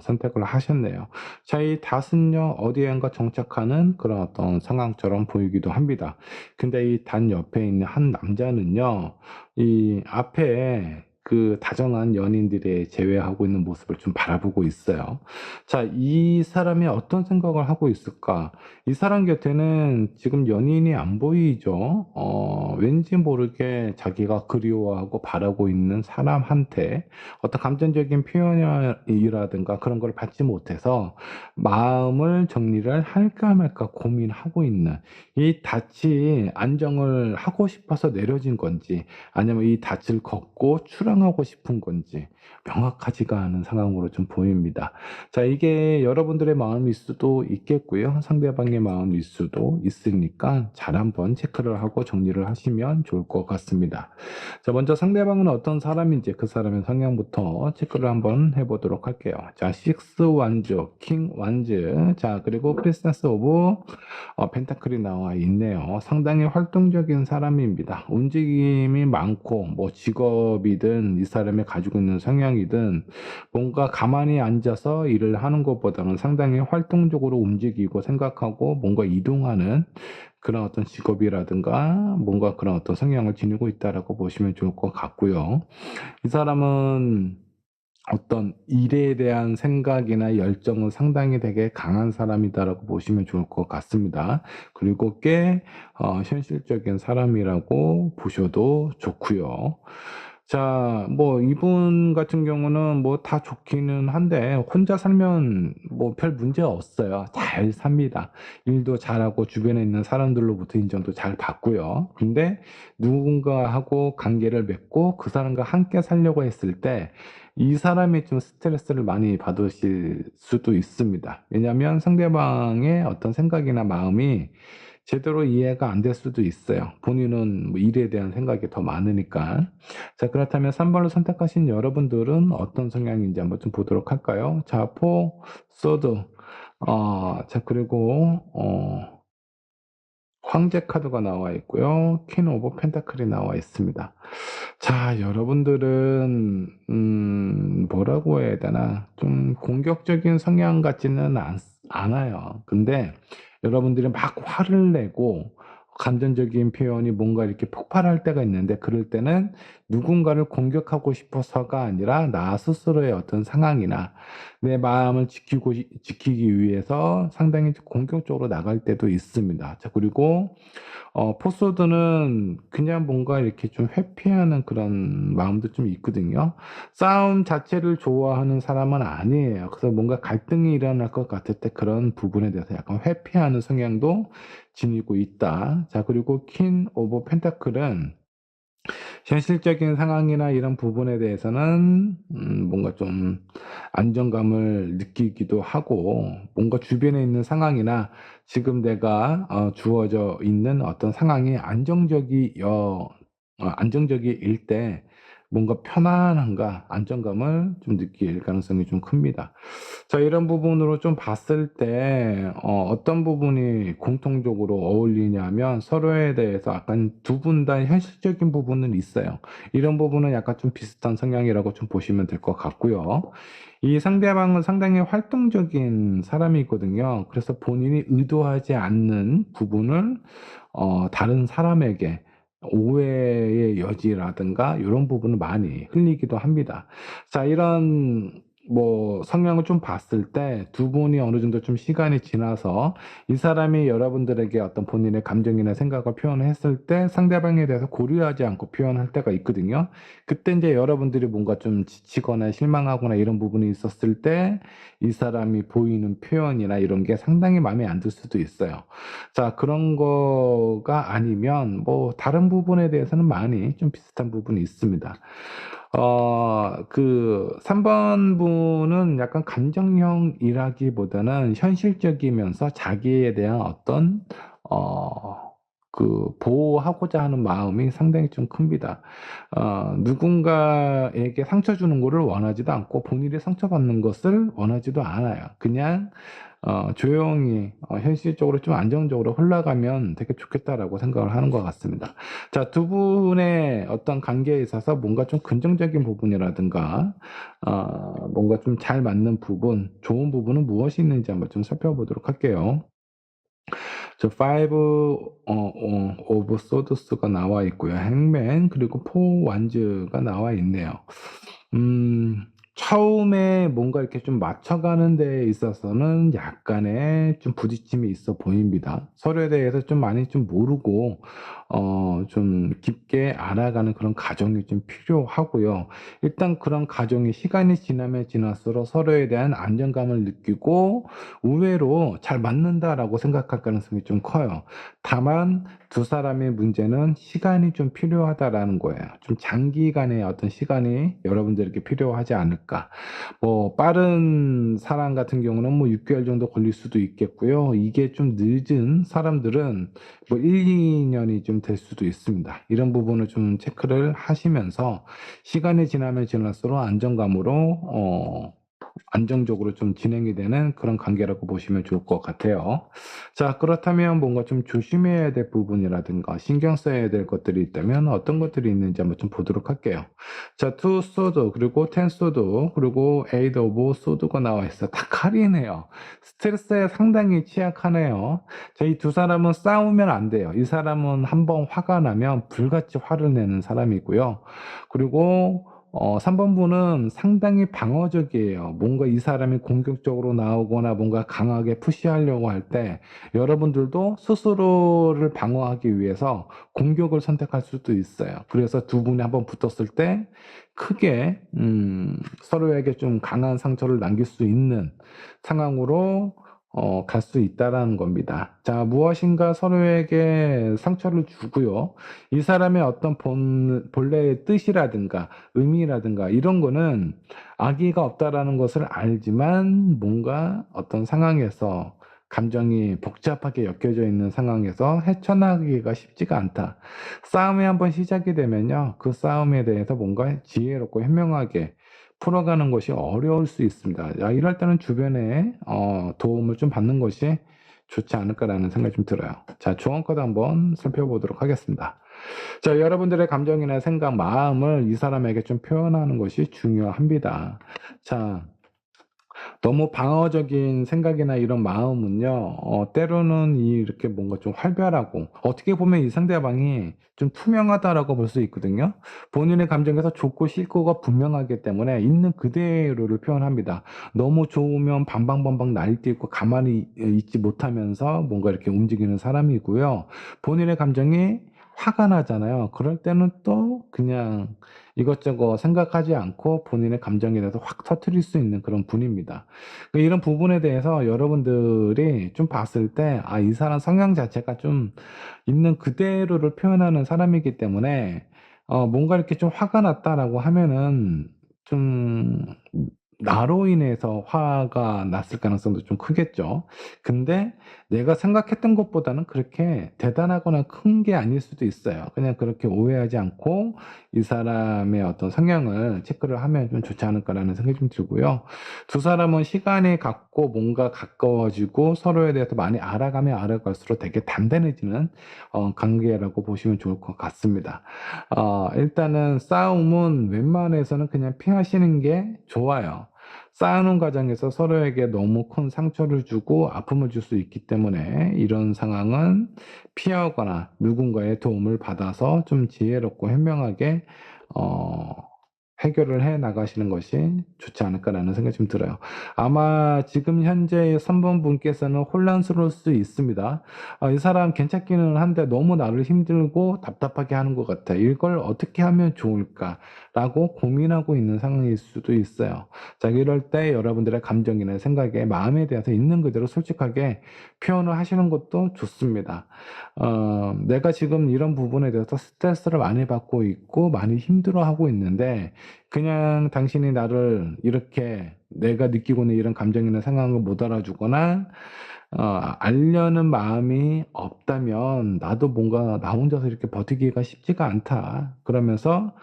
선택을 하셨네요. 자, 이 닷은요, 어디엔가 정착하는 그런 어떤 상황처럼 보이기도 합니다. 근데 이 닷 옆에 있는 한 남자는요, 이 앞에 그 다정한 연인들의 제외하고 있는 모습을 좀 바라보고 있어요. 자, 이 사람이 어떤 생각을 하고 있을까? 이 사람 곁에는 지금 연인이 안 보이죠? 왠지 모르게 자기가 그리워하고 바라고 있는 사람한테 어떤 감정적인 표현이라든가 그런 걸 받지 못해서 마음을 정리를 할까 말까 고민하고 있는 이 닻이 안정을 하고 싶어서 내려진 건지 아니면 이 닻을 걷고 출항하고 싶은 건지 명확하지가 않은 상황으로 좀 보입니다. 자, 이게 여러분들의 마음일 수도 있겠고요. 상대방의 마음일 수도 있으니까 잘 한번 체크를 하고 정리를 하시면 좋을 것 같습니다. 자, 먼저 상대방은 어떤 사람인지 그 사람의 성향부터 체크를 한번 해보도록 할게요. 자, 식스 완즈, 킹 완즈, 자, 그리고 프리센스 오브 펜타클이 나와 있네요. 상당히 활동적인 사람입니다. 움직임이 많고 뭐 직업이든 이 사람이 가지고 있는 성향이든 뭔가 가만히 앉아서 일을 하는 것보다는 상당히 활동적으로 움직이고 생각하고 뭔가 이동하는 그런 어떤 직업이라든가 뭔가 그런 어떤 성향을 지니고 있다라고 보시면 좋을 것 같고요. 이 사람은 어떤 일에 대한 생각이나 열정은 상당히 되게 강한 사람이다라고 보시면 좋을 것 같습니다. 그리고 꽤 현실적인 사람이라고 보셔도 좋고요. 자, 뭐 이분 같은 경우는 뭐 다 좋기는 한데 혼자 살면 뭐 별 문제 없어요. 잘 삽니다. 일도 잘하고 주변에 있는 사람들로부터 인정도 잘 받고요. 근데 누군가하고 관계를 맺고 그 사람과 함께 살려고 했을 때 이 사람이 좀 스트레스를 많이 받으실 수도 있습니다. 왜냐하면 상대방의 어떤 생각이나 마음이 제대로 이해가 안 될 수도 있어요. 본인은 뭐 일에 대한 생각이 더 많으니까. 자, 그렇다면 3번을 선택하신 여러분들은 어떤 성향인지 한번 좀 보도록 할까요? 자, 소드. 자, 그리고, 황제 카드가 나와 있고요. 퀸 오브 펜타클이 나와 있습니다. 자, 여러분들은 뭐라고 해야 되나? 좀 공격적인 성향 같지는 않아요. 근데 여러분들이 막 화를 내고 감정적인 표현이 뭔가 이렇게 폭발할 때가 있는데, 그럴 때는 누군가를 공격하고 싶어서가 아니라 나 스스로의 어떤 상황이나 내 마음을 지키기 위해서 상당히 공격적으로 나갈 때도 있습니다. 자, 그리고 포소드는 그냥 뭔가 이렇게 좀 회피하는 그런 마음도 좀 있거든요. 싸움 자체를 좋아하는 사람은 아니에요. 그래서 뭔가 갈등이 일어날 것 같을 때 그런 부분에 대해서 약간 회피하는 성향도 지니고 있다. 자, 그리고 퀸 오브 펜타클은 현실적인 상황이나 이런 부분에 대해서는 뭔가 좀 안정감을 느끼기도 하고, 뭔가 주변에 있는 상황이나 지금 내가 주어져 있는 어떤 상황이 안정적일 때 뭔가 편안함과 안정감을 좀 느낄 가능성이 좀 큽니다. 자, 이런 부분으로 좀 봤을 때 어떤 부분이 공통적으로 어울리냐면, 서로에 대해서 약간 두 분 다 현실적인 부분은 있어요. 이런 부분은 약간 좀 비슷한 성향이라고 좀 보시면 될 것 같고요. 이 상대방은 상당히 활동적인 사람이거든요. 그래서 본인이 의도하지 않는 부분을 다른 사람에게 오해의 여지라든가 이런 부분을 많이 흘리기도 합니다. 자, 이런 성향을 좀 봤을 때 두 분이 어느 정도 좀 시간이 지나서 이 사람이 여러분들에게 어떤 본인의 감정이나 생각을 표현했을 때 상대방에 대해서 고려하지 않고 표현할 때가 있거든요. 그때 이제 여러분들이 뭔가 좀 지치거나 실망하거나 이런 부분이 있었을 때 이 사람이 보이는 표현이나 이런 게 상당히 마음에 안 들 수도 있어요. 자, 그런 거가 아니면 다른 부분에 대해서는 많이 좀 비슷한 부분이 있습니다. 3번 분은 약간 감정형이라기보다는 현실적이면서 자기에 대한 어떤 보호하고자 하는 마음이 상당히 좀 큽니다. 누군가에게 상처 주는 거를 원하지도 않고 본인이 상처받는 것을 원하지도 않아요. 그냥 조용히 현실적으로 좀 안정적으로 흘러가면 되게 좋겠다라고 생각을 하는 것 같습니다. 자, 두 분의 어떤 관계에 있어서 뭔가 좀 긍정적인 부분이라든가 뭔가 좀 잘 맞는 부분, 좋은 부분은 무엇이 있는지 한번 좀 살펴보도록 할게요. 저 오브 소드스가 나와 있고요. 행맨, 그리고 포 완즈가 나와 있네요. 음, 처음에 뭔가 이렇게 좀 맞춰가는 데 있어서는 약간의 좀 부딪힘이 있어 보입니다. 서로에 대해서 좀 많이 좀 모르고, 좀 깊게 알아가는 그런 과정이 좀 필요하고요. 일단 그런 과정이 시간이 지나면 지날수록 서로에 대한 안정감을 느끼고, 의외로 잘 맞는다라고 생각할 가능성이 좀 커요. 다만, 두 사람의 문제는 시간이 좀 필요하다라는 거예요. 좀 장기간의 어떤 시간이 여러분들에게 필요하지 않을까. 빠른 사람 같은 경우는 6개월 정도 걸릴 수도 있겠고요. 이게 좀 늦은 사람들은 1, 2년이 좀 될 수도 있습니다. 이런 부분을 좀 체크를 하시면서 시간이 지나면 지날수록 안정적으로 좀 진행이 되는 그런 관계라고 보시면 좋을 것 같아요. 자, 그렇다면 뭔가 좀 조심해야 될 부분이라든가 신경 써야 될 것들이 있다면 어떤 것들이 있는지 한번 좀 보도록 할게요. 자, 투 소드, 그리고 텐 소드, 그리고 에이드 오브 소드가 나와 있어. 다 칼이네요. 스트레스에 상당히 취약하네요. 자, 이 두 사람은 싸우면 안 돼요. 이 사람은 한번 화가 나면 불같이 화를 내는 사람이고요. 그리고 3번 분은 상당히 방어적이에요. 뭔가 이 사람이 공격적으로 나오거나 뭔가 강하게 푸시하려고 할 때 여러분들도 스스로를 방어하기 위해서 공격을 선택할 수도 있어요. 그래서 두 분이 한번 붙었을 때 크게 서로에게 좀 강한 상처를 남길 수 있는 상황으로 갈 수 있다라는 겁니다. 자, 무엇인가 서로에게 상처를 주고요. 이 사람의 어떤 본래의 뜻이라든가 의미라든가 이런 거는 악의가 없다라는 것을 알지만 뭔가 어떤 상황에서 감정이 복잡하게 엮여져 있는 상황에서 헤쳐나가기가 쉽지가 않다. 싸움이 한번 시작이 되면요. 그 싸움에 대해서 뭔가 지혜롭고 현명하게 풀어가는 것이 어려울 수 있습니다. 야, 이럴 때는 주변에 도움을 좀 받는 것이 좋지 않을까라는 생각이 좀 들어요. 자, 조언까지 한번 살펴보도록 하겠습니다. 자, 여러분들의 감정이나 생각, 마음을 이 사람에게 좀 표현하는 것이 중요합니다. 자, 너무 방어적인 생각이나 이런 마음은요, 때로는 이렇게 뭔가 좀 활발하고, 어떻게 보면 이 상대방이 좀 투명하다라고 볼 수 있거든요. 본인의 감정에서 좋고 싫고가 분명하기 때문에 있는 그대로를 표현합니다. 너무 좋으면 방방방방 날뛰고 가만히 있지 못하면서 뭔가 이렇게 움직이는 사람이고요. 본인의 감정이 화가 나잖아요. 그럴 때는 또 그냥 이것저것 생각하지 않고 본인의 감정에 대해서 확 터뜨릴 수 있는 그런 분입니다. 이런 부분에 대해서 여러분들이 좀 봤을 때, 아, 이 사람 성향 자체가 좀 있는 그대로를 표현하는 사람이기 때문에, 뭔가 이렇게 좀 화가 났다라고 하면은, 좀, 나로 인해서 화가 났을 가능성도 좀 크겠죠. 근데 내가 생각했던 것보다는 그렇게 대단하거나 큰 게 아닐 수도 있어요. 그냥 그렇게 오해하지 않고 이 사람의 어떤 성향을 체크를 하면 좀 좋지 않을까라는 생각이 좀 들고요. 두 사람은 시간이 갖고 뭔가 가까워지고 서로에 대해서 많이 알아가면 알아갈수록 되게 단단해지는 관계라고 보시면 좋을 것 같습니다. 일단은 싸움은 웬만해서는 그냥 피하시는 게 좋아요. 싸우는 과정에서 서로에게 너무 큰 상처를 주고 아픔을 줄 수 있기 때문에 이런 상황은 피하거나 누군가의 도움을 받아서 좀 지혜롭고 현명하게 어, 해결을 해 나가시는 것이 좋지 않을까라는 생각이 좀 들어요. 아마 지금 현재 3번 분께서는 혼란스러울 수 있습니다. 이 사람 괜찮기는 한데 너무 나를 힘들고 답답하게 하는 것 같아. 이걸 어떻게 하면 좋을까라고 고민하고 있는 상황일 수도 있어요. 자, 이럴 때 여러분들의 감정이나 생각에 마음에 대해서 있는 그대로 솔직하게 표현을 하시는 것도 좋습니다. 내가 지금 이런 부분에 대해서 스트레스를 많이 받고 있고 많이 힘들어하고 있는데 그냥 당신이 나를 이렇게 내가 느끼고 있는 이런 감정이나 상황을 못 알아주거나 알려는 마음이 없다면 나도 뭔가 나 혼자서 이렇게 버티기가 쉽지가 않다. 그러면서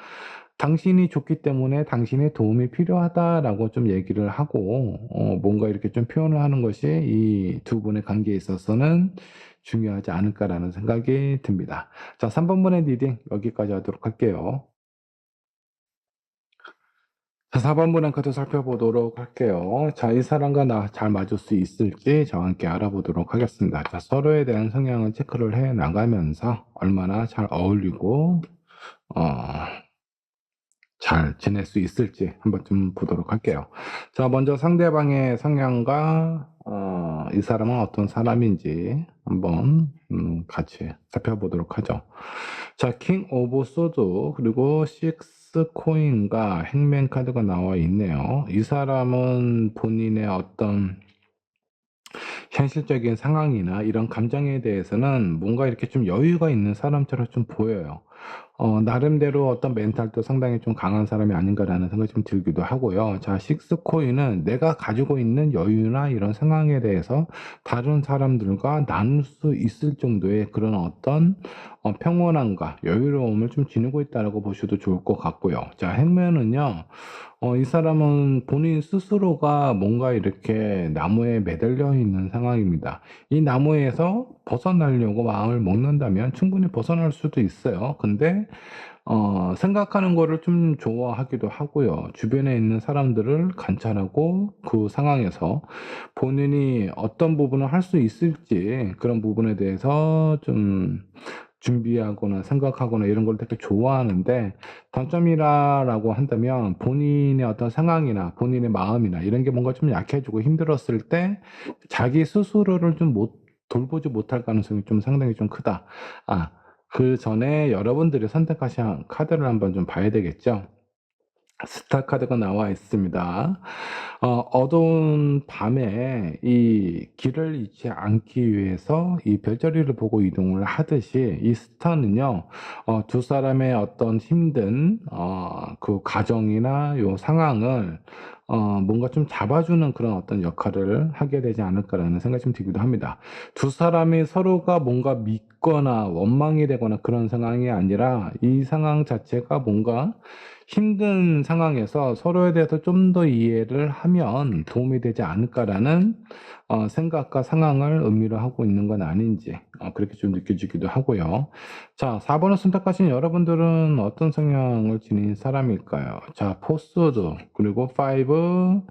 당신이 좋기 때문에 당신의 도움이 필요하다라고 좀 얘기를 하고 뭔가 이렇게 좀 표현을 하는 것이 이 두 분의 관계에 있어서는 중요하지 않을까라는 생각이 듭니다. 자, 3번분의 리딩 여기까지 하도록 할게요. 자, 4번분의 카드 살펴보도록 할게요. 자, 이 사람과 나 잘 맞을 수 있을지 저와 함께 알아보도록 하겠습니다. 자, 서로에 대한 성향을 체크를 해 나가면서 얼마나 잘 어울리고 어, 잘 지낼 수 있을지 한번 좀 보도록 할게요. 자, 먼저 상대방의 성향과 이 사람은 어떤 사람인지 한번 같이 살펴보도록 하죠. 자, 킹 오브 소드 그리고 식스 코인과 행맨 카드가 나와 있네요. 이 사람은 본인의 어떤 현실적인 상황이나 이런 감정에 대해서는 뭔가 이렇게 좀 여유가 있는 사람처럼 좀 보여요. 나름대로 어떤 멘탈도 상당히 좀 강한 사람이 아닌가라는 생각이 좀 들기도 하고요. 자, 식스코인은 내가 가지고 있는 여유나 이런 상황에 대해서 다른 사람들과 나눌 수 있을 정도의 그런 어떤 평온함과 여유로움을 좀 지니고 있다라고 보셔도 좋을 것 같고요. 자, 행면은요. 이 사람은 본인 스스로가 뭔가 이렇게 나무에 매달려 있는 상황입니다. 이 나무에서 벗어나려고 마음을 먹는다면 충분히 벗어날 수도 있어요. 근데 생각하는 거를 좀 좋아하기도 하고요. 주변에 있는 사람들을 관찰하고 그 상황에서 본인이 어떤 부분을 할 수 있을지 그런 부분에 대해서 좀 준비하거나 생각하거나 이런 걸 되게 좋아하는데 단점이라고 한다면 본인의 어떤 상황이나 본인의 마음이나 이런 게 뭔가 좀 약해지고 힘들었을 때 자기 스스로를 좀 돌보지 못할 가능성이 좀 상당히 좀 크다. 그 전에 여러분들이 선택하신 카드를 한번 좀 봐야 되겠죠. 스타 카드가 나와 있습니다. 어두운 밤에 이 길을 잃지 않기 위해서 이 별자리를 보고 이동을 하듯이 이 스타는요, 두 사람의 어떤 힘든, 그 과정이나 요 상황을 뭔가 좀 잡아주는 그런 어떤 역할을 하게 되지 않을까라는 생각이 좀 들기도 합니다. 두 사람이 서로가 뭔가 믿거나 원망이 되거나 그런 상황이 아니라 이 상황 자체가 뭔가 힘든 상황에서 서로에 대해서 좀 더 이해를 하면 도움이 되지 않을까라는 생각과 상황을 의미로 하고 있는 건 아닌지 그렇게 좀 느껴지기도 하고요. 자, 4번을 선택하신 여러분들은 어떤 성향을 지닌 사람일까요? 자, 포스드 그리고 5,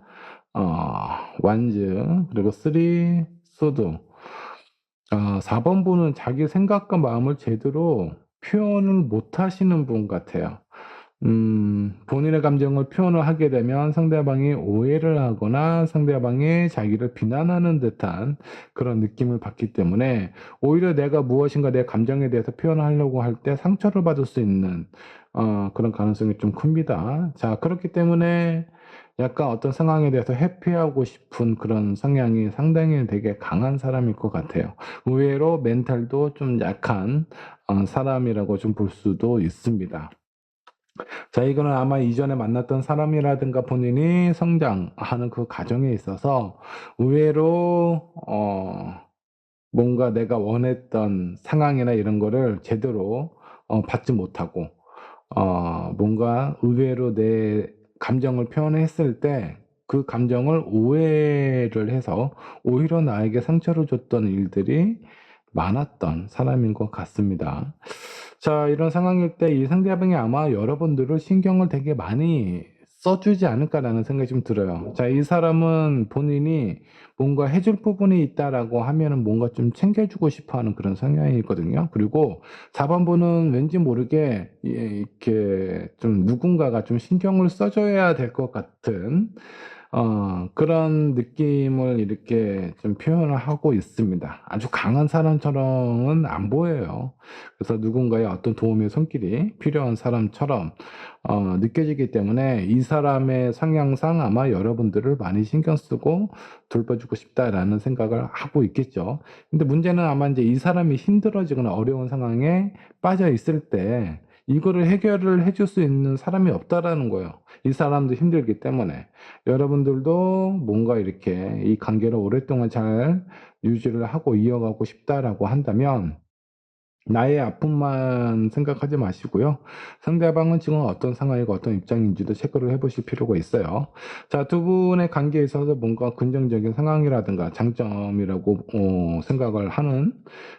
완즈, 그리고 3 소드. 4번 분은 자기 생각과 마음을 제대로 표현을 못 하시는 분 같아요. 본인의 감정을 표현을 하게 되면 상대방이 오해를 하거나 상대방이 자기를 비난하는 듯한 그런 느낌을 받기 때문에 오히려 내가 무엇인가 내 감정에 대해서 표현하려고 할 때 상처를 받을 수 있는 그런 가능성이 좀 큽니다. 자, 그렇기 때문에 약간 어떤 상황에 대해서 회피하고 싶은 그런 성향이 상당히 되게 강한 사람일 것 같아요. 의외로 멘탈도 좀 약한 사람이라고 좀 볼 수도 있습니다. 자, 이거는 아마 이전에 만났던 사람이라든가 본인이 성장하는 그 과정에 있어서 의외로 뭔가 내가 원했던 상황이나 이런 거를 제대로 받지 못하고 뭔가 의외로 내 감정을 표현했을 때 그 감정을 오해를 해서 오히려 나에게 상처를 줬던 일들이 많았던 사람인 것 같습니다. 자, 이런 상황일 때 이 상대방이 아마 여러분들을 신경을 되게 많이 써주지 않을까라는 생각이 좀 들어요. 자, 이 사람은 본인이 뭔가 해줄 부분이 있다라고 하면은 뭔가 좀 챙겨주고 싶어 하는 그런 성향이거든요. 그리고 4번 분은 왠지 모르게 이렇게 좀 누군가가 좀 신경을 써줘야 될 것 같은 그런 느낌을 이렇게 좀 표현을 하고 있습니다. 아주 강한 사람처럼은 안 보여요. 그래서 누군가의 어떤 도움의 손길이 필요한 사람처럼 느껴지기 때문에 이 사람의 성향상 아마 여러분들을 많이 신경 쓰고 돌봐주고 싶다라는 생각을 하고 있겠죠. 근데 문제는 아마 이제 이 사람이 힘들어지거나 어려운 상황에 빠져 있을 때 이거를 해결을 해줄 수 있는 사람이 없다라는 거예요. 이 사람도 힘들기 때문에. 여러분들도 뭔가 이렇게 이 관계를 오랫동안 잘 유지를 하고 이어가고 싶다라고 한다면 나의 아픔만 생각하지 마시고요. 상대방은 지금 어떤 상황이고 어떤 입장인지도 체크를 해보실 필요가 있어요. 자, 두 분의 관계에 있어서 뭔가 긍정적인 상황이라든가 장점이라고 생각을 하는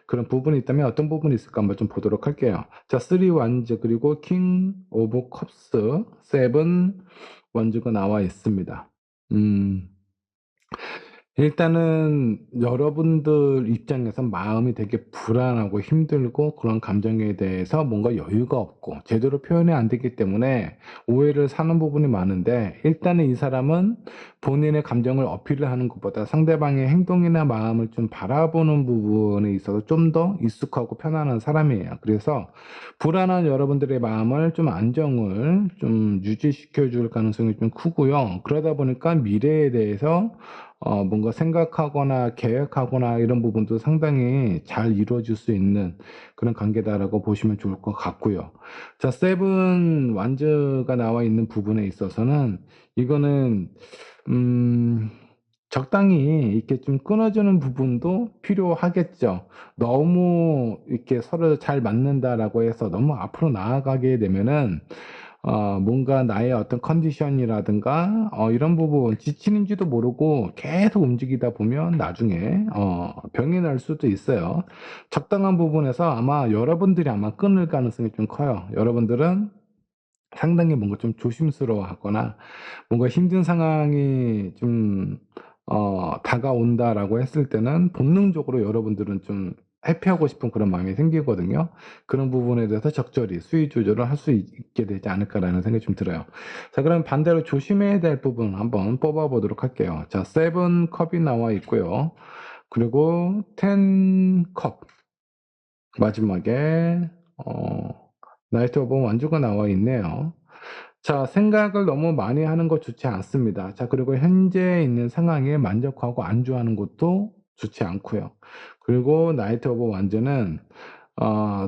그런 부분이 있다면 어떤 부분이 있을까 한번 좀 보도록 할게요. 자, 3 완즈 그리고 킹 오브 컵스, 7 완즈가 나와 있습니다. 음. 일단은 여러분들 입장에서 마음이 되게 불안하고 힘들고 그런 감정에 대해서 뭔가 여유가 없고 제대로 표현이 안 되기 때문에 오해를 사는 부분이 많은데 일단은 이 사람은 본인의 감정을 어필을 하는 것보다 상대방의 행동이나 마음을 좀 바라보는 부분에 있어서 좀 더 익숙하고 편안한 사람이에요. 그래서 불안한 여러분들의 마음을 좀 안정을 좀 유지시켜 줄 가능성이 좀 크고요. 그러다 보니까 미래에 대해서 뭔가 생각하거나 계획하거나 이런 부분도 상당히 잘 이루어질 수 있는 그런 관계다라고 보시면 좋을 것 같고요. 자, 세븐 완즈가 나와 있는 부분에 있어서는 이거는 음 적당히 이렇게 좀 끊어주는 부분도 필요하겠죠. 너무 이렇게 서로 잘 맞는다라고 해서 너무 앞으로 나아가게 되면은 뭔가 나의 어떤 컨디션이라든가 이런 부분 지치는지도 모르고 계속 움직이다 보면 나중에 병이 날 수도 있어요. 적당한 부분에서 아마 여러분들이 아마 끊을 가능성이 좀 커요. 여러분들은 상당히 뭔가 좀 조심스러워하거나 뭔가 힘든 상황이 좀 다가온다라고 했을 때는 본능적으로 여러분들은 좀 회피하고 싶은 그런 마음이 생기거든요. 그런 부분에 대해서 적절히 수위 조절을 할 수 있게 되지 않을까라는 생각이 좀 들어요. 자, 그럼 반대로 조심해야 될 부분 한번 뽑아 보도록 할게요. 자, 7 컵이 나와 있고요. 그리고 10 컵 마지막에 나이트 오브 완주가 나와 있네요. 자, 생각을 너무 많이 하는 거 좋지 않습니다. 자, 그리고 현재 있는 상황에 만족하고 안주하는 것도 좋지 않고요. 그리고 나이트 오브 완전은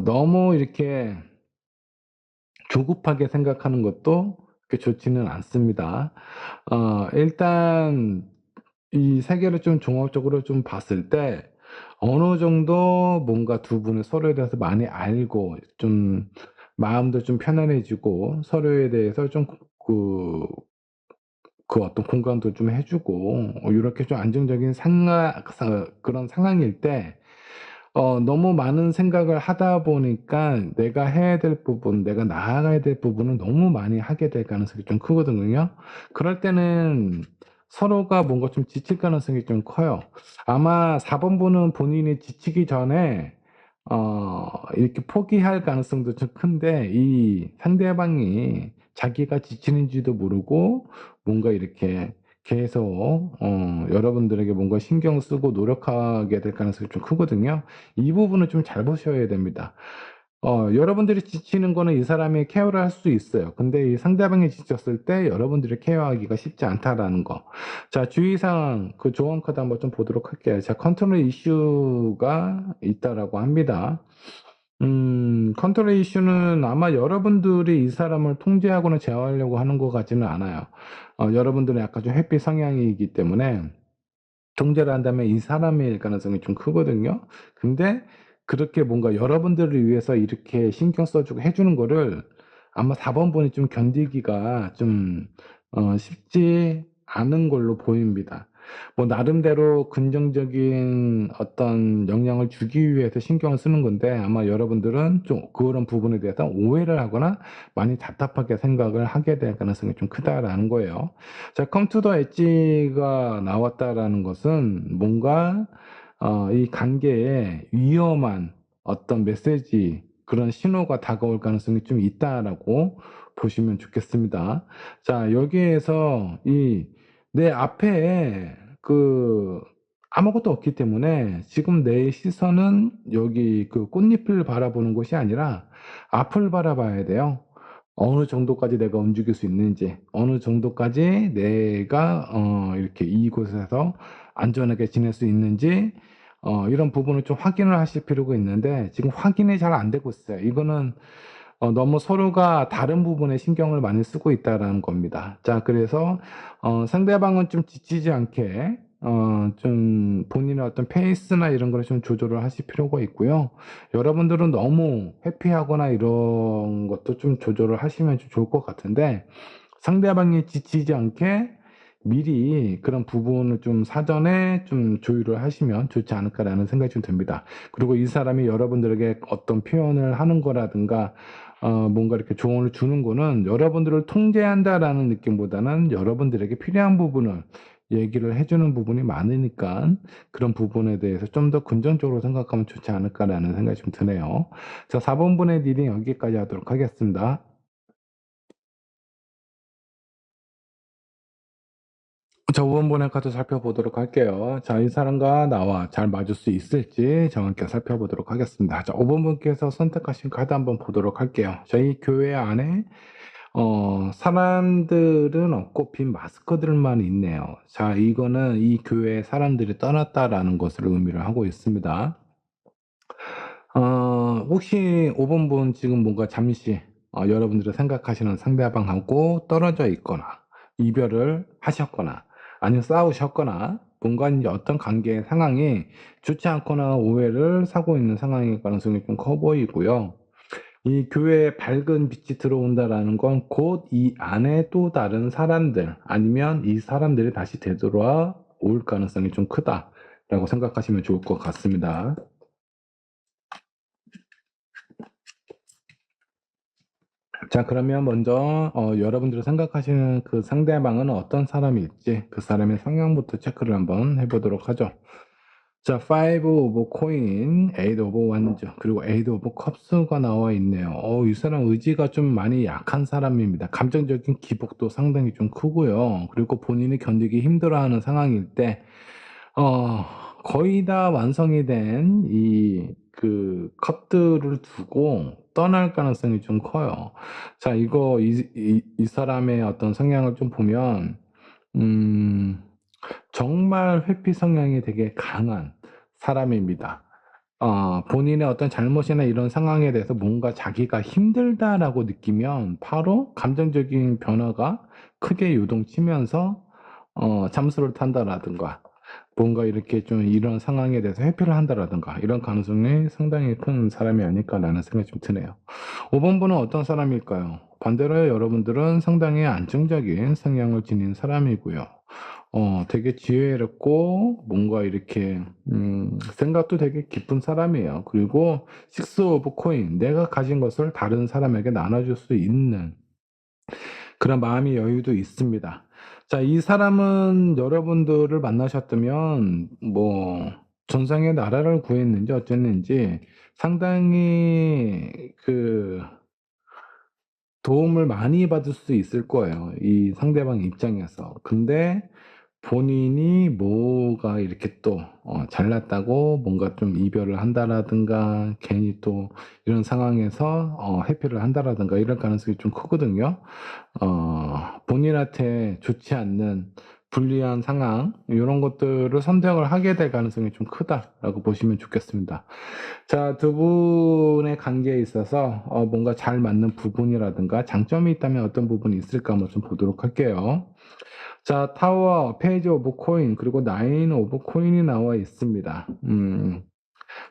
너무 이렇게 조급하게 생각하는 것도 그렇게 좋지는 않습니다. 일단 이 세 개를 좀 종합적으로 좀 봤을 때 어느 정도 뭔가 두 분은 서로에 대해서 많이 알고 좀 마음도 좀 편안해지고 서로에 대해서 좀 그 어떤 공감도 좀 해 주고 요렇게 좀 안정적인 그런 상황일 때 너무 많은 생각을 하다 보니까 내가 해야 될 부분, 내가 나아가야 될 부분을 너무 많이 하게 될 가능성이 좀 크거든요. 그럴 때는 서로가 뭔가 좀 지칠 가능성이 좀 커요. 아마 4 번분은 본인이 지치기 전에 이렇게 포기할 가능성도 좀 큰데, 이 상대방이 자기가 지치는지도 모르고 뭔가 이렇게 계속 여러분들에게 뭔가 신경 쓰고 노력하게 될 가능성이 좀 크거든요. 이 부분은 좀 잘 보셔야 됩니다. 여러분들이 지치는 거는 이 사람이 케어를 할 수 있어요. 근데 이 상대방이 지쳤을 때 여러분들이 케어하기가 쉽지 않다라는 거. 자, 주의사항 그 조언 카드 한번 좀 보도록 할게요. 자, 컨트롤 이슈가 있다라고 합니다. 컨트롤 이슈는 아마 여러분들이 이 사람을 통제하거나 제어하려고 하는 것 같지는 않아요. 여러분들은 약간 좀 회피 성향이기 때문에 통제를 한다면 이 사람일 가능성이 좀 크거든요. 근데 그렇게 뭔가 여러분들을 위해서 이렇게 신경 써 주고 해 주는 거를 아마 4 번분이 좀 견디기가 좀 쉽지 않은 걸로 보입니다. 뭐 나름대로 긍정적인 어떤 영향을 주기 위해서 신경을 쓰는 건데, 아마 여러분들은 좀 그런 부분에 대해서 오해를 하거나 많이 답답하게 생각을 하게 될 가능성이 좀 크다라는 거예요. 자, come to the edge가 나왔다라는 것은 뭔가 이 관계에 위험한 어떤 메시지, 그런 신호가 다가올 가능성이 좀 있다라고 보시면 좋겠습니다. 자, 여기에서 이 내 앞에 그 아무것도 없기 때문에 지금 내 시선은 여기 그 꽃잎을 바라보는 것이 아니라 앞을 바라봐야 돼요. 어느 정도까지 내가 움직일 수 있는지, 어느 정도까지 내가 이렇게 이곳에서 안전하게 지낼 수 있는지, 이런 부분을 좀 확인을 하실 필요가 있는데 지금 확인이 잘 안 되고 있어요. 이거는 너무 서로가 다른 부분에 신경을 많이 쓰고 있다라는 겁니다. 자, 그래서 상대방은 좀 지치지 않게 좀 본인의 어떤 페이스나 이런 거를 좀 조절을 하실 필요가 있고요. 여러분들은 너무 회피하거나 이런 것도 좀 조절을 하시면 좀 좋을 것 같은데, 상대방이 지치지 않게 미리 그런 부분을 좀 사전에 좀 조율을 하시면 좋지 않을까라는 생각이 좀 듭니다. 그리고 이 사람이 여러분들에게 어떤 표현을 하는 거라든가 뭔가 이렇게 조언을 주는 거는 여러분들을 통제한다라는 느낌보다는 여러분들에게 필요한 부분을 얘기를 해 주는 부분이 많으니까, 그런 부분에 대해서 좀 더 긍정적으로 생각하면 좋지 않을까라는 생각이 좀 드네요. 자, 4 번분의 리딩 여기까지 하도록 하겠습니다. 자, 5 번분의 카드 살펴보도록 할게요. 자, 이 사람과 나와 잘 맞을 수 있을지 정확히 살펴보도록 하겠습니다. 자, 5 번분께서 선택하신 카드 한번 보도록 할게요. 저희 교회 안에 사람들은 없고 빈 마스크들만 있네요. 자, 이거는 이 교회에 사람들이 떠났다라는 것을 의미를 하고 있습니다. 혹시 5 번분 지금 뭔가 잠시 여러분들이 생각하시는 상대방하고 떨어져 있거나 이별을 하셨거나 아니면 싸우셨거나 뭔가 인제 어떤 관계의 상황이 좋지 않거나 오해를 사고 있는 상황일 가능성이 좀 커 보이고요. 이 교회에 밝은 빛이 들어온다라는 건 곧 이 안에 또 다른 사람들, 아니면 이 사람들이 다시 되돌아 올 가능성이 좀 크다라고 생각하시면 좋을 것 같습니다. 자, 그러면 먼저 여러분들이 생각하시는 그 상대방은 어떤 사람일지 그 사람의 성향부터 체크를 한번 해 보도록 하죠. 자, 5 오브 코인, 8 오브 완즈, 그리고 8 오브 컵스가 나와 있네요. 이 사람 의지가 좀 많이 약한 사람입니다. 감정적인 기복도 상당히 좀 크고요. 그리고 본인이 견디기 힘들어하는 상황일 때 어 거의 다 완성이 된 이 그 컵들을 두고 떠날 가능성이 좀 커요. 자, 이거 이 사람의 어떤 성향을 좀 보면 음 정말 회피 성향이 되게 강한 사람입니다. 본인의 어떤 잘못이나 이런 상황에 대해서 뭔가 자기가 힘들다라고 느끼면 바로 감정적인 변화가 크게 요동치면서 잠수를 탄다라든가 뭔가 이렇게 좀 이런 상황에 대해서 회피를 한다라든가 이런 가능성이 상당히 큰 사람이 아닐까라는 생각이 좀 드네요. 5 번분은 어떤 사람일까요? 반대로 여러분들은 상당히 안정적인 성향을 지닌 사람이고요. 되게 지혜롭고 뭔가 이렇게 생각도 되게 깊은 사람이에요. 그리고 6 오브 코인, 내가 가진 것을 다른 사람에게 나눠줄 수 있는 그런 마음의 여유도 있습니다. 자, 이 사람은 여러분들을 만나셨다면 뭐 전생에 나라를 구했는지 어쨌는지 상당히 도움을 많이 받을 수 있을 거예요, 이 상대방 입장에서. 근데 본인이 뭐가 이렇게 또 잘났다고 뭔가 좀 이별을 한다라든가 괜히 또 이런 상황에서 회피를 한다라든가 이럴 가능성이 좀 크거든요. 본인한테 좋지 않는 불리한 상황 요런 것들을 선택을 하게 될 가능성이 좀 크다라고 보시면 좋겠습니다. 자, 두 분의 관계에 있어서 뭔가 잘 맞는 부분이라든가 장점이 있다면 어떤 부분이 있을까 한번 좀 보도록 할게요. 자, 타워, 페이지 오브 코인, 그리고 나인 오브 코인이 나와 있습니다.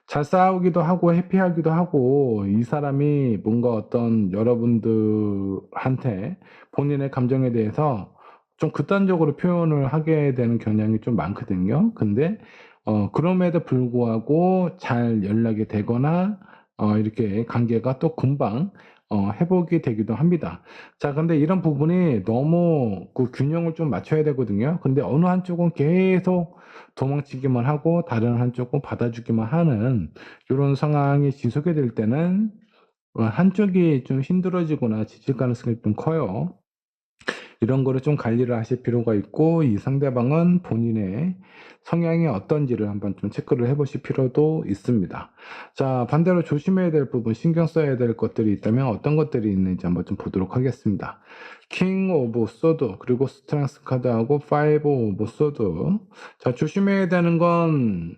잘 싸우기도 하고 해피하기도 하고 이 사람이 뭔가 어떤 여러분들한테 본인의 감정에 대해서 좀 극단적으로 표현을 하게 되는 경향이 좀 많거든요. 근데 그럼에도 불구하고 잘 연락이 되거나 이렇게 관계가 또 금방 회복이 되기도 합니다. 자, 근데 이런 부분이 너무 그 균형을 좀 맞춰야 되거든요. 근데 어느 한쪽은 계속 도망치기만 하고 다른 한쪽은 받아주기만 하는 요런 상황이 지속이 될 때는 한쪽이 좀 힘들어지거나 지칠 가능성이 좀 커요. 이런 거를 좀 관리를 하실 필요가 있고 이 상대방은 본인의 성향이 어떤지를 한번 좀 체크를 해 보실 필요도 있습니다. 자, 반대로 조심해야 될 부분, 신경 써야 될 것들이 있다면 어떤 것들이 있는지 한번 좀 보도록 하겠습니다. 킹 오브 소드 그리고 스트렝스 카드하고 파이브 오브 소드. 자, 조심해야 되는 건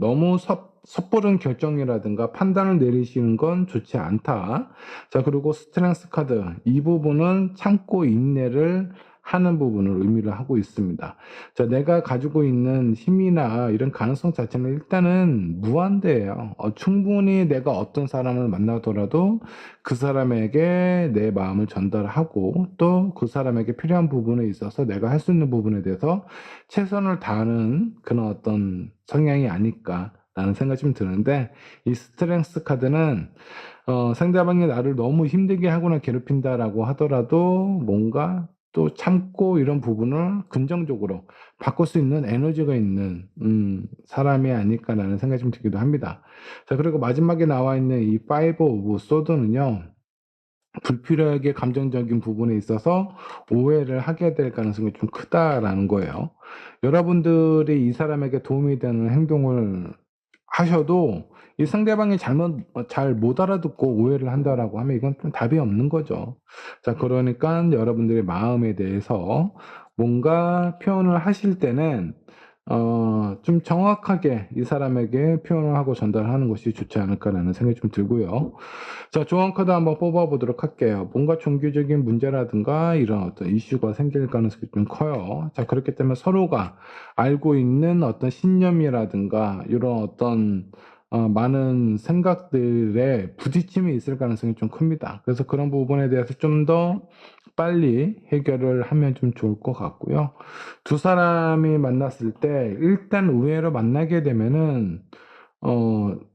너무 섣부른 결정이라든가 판단을 내리시는 건 좋지 않다. 자, 그리고 스트렝스 카드 이 부분은 참고 인내를 하는 부분을 의미를 하고 있습니다. 자, 내가 가지고 있는 힘이나 이런 가능성 자체는 일단은 무한대예요. 충분히 내가 어떤 사람을 만나더라도 그 사람에게 내 마음을 전달하고 또 그 사람에게 필요한 부분에 있어서 내가 할 수 있는 부분에 대해서 최선을 다하는 그런 어떤 성향이 아닐까라는 생각이 좀 드는데 이 스트렝스 카드는 상대방이 나를 너무 힘들게 하거나 괴롭힌다라고 하더라도 뭔가 또 참고 이런 부분을 긍정적으로 바꿀 수 있는 에너지가 있는 사람이 아닐까라는 생각이 좀 들기도 합니다. 자, 그리고 마지막에 나와 있는 이 파이브 오브 소드는요. 불필요하게 감정적인 부분에 있어서 오해를 하게 될 가능성이 좀 크다라는 거예요. 여러분들이 이 사람에게 도움이 되는 행동을 하셔도 이 상대방이 잘 못 알아듣고 오해를 한다라고 하면 이건 좀 답이 없는 거죠. 자, 그러니까 여러분들의 마음에 대해서 뭔가 표현을 하실 때는 좀 정확하게 이 사람에게 표현을 하고 전달하는 것이 좋지 않을까라는 생각이 좀 들고요. 자, 조언 카드 한번 뽑아 보도록 할게요. 뭔가 종교적인 문제라든가 이런 어떤 이슈가 생길 가능성이 좀 커요. 자, 그렇기 때문에 서로가 알고 있는 어떤 신념이라든가 이런 어떤 많은 생각들에 부딪힘이 있을 가능성이 좀 큽니다. 그래서 그런 부분에 대해서 좀 더 빨리 해결을 하면 좀 좋을 것 같고요. 두 사람이 만났을 때 일단 의외로 만나게 되면은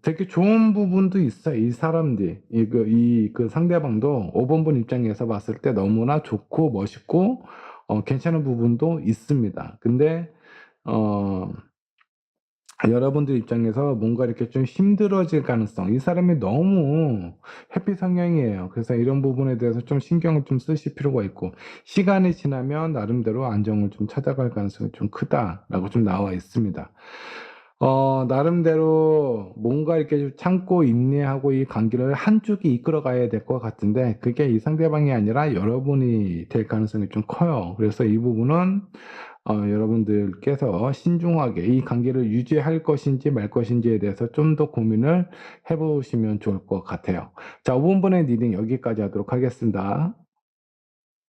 되게 좋은 부분도 있어요. 이 사람들이. 그 상대방도 5번 분 입장에서 봤을 때 너무나 좋고 멋있고, 괜찮은 부분도 있습니다. 근데, 어, 여러분들 입장에서 뭔가 이렇게 좀 힘들어질 가능성, 이 사람이 너무 해피 성향이에요. 그래서 이런 부분에 대해서 좀 신경을 좀 쓰실 필요가 있고, 시간이 지나면 나름대로 안정을 좀 찾아갈 가능성이 좀 크다라고 좀 나와 있습니다. 나름대로 뭔가 이렇게 좀 참고 인내하고 이 관계를 한쪽이 이끌어 가야 될 것 같은데, 그게 이 상대방이 아니라 여러분이 될 가능성이 좀 커요. 그래서 이 부분은 여러분들께서 신중하게 이 관계를 유지할 것인지 말 것인지에 대해서 좀 더 고민을 해보시면 좋을 것 같아요. 자, 5번의 리딩 여기까지 하도록 하겠습니다.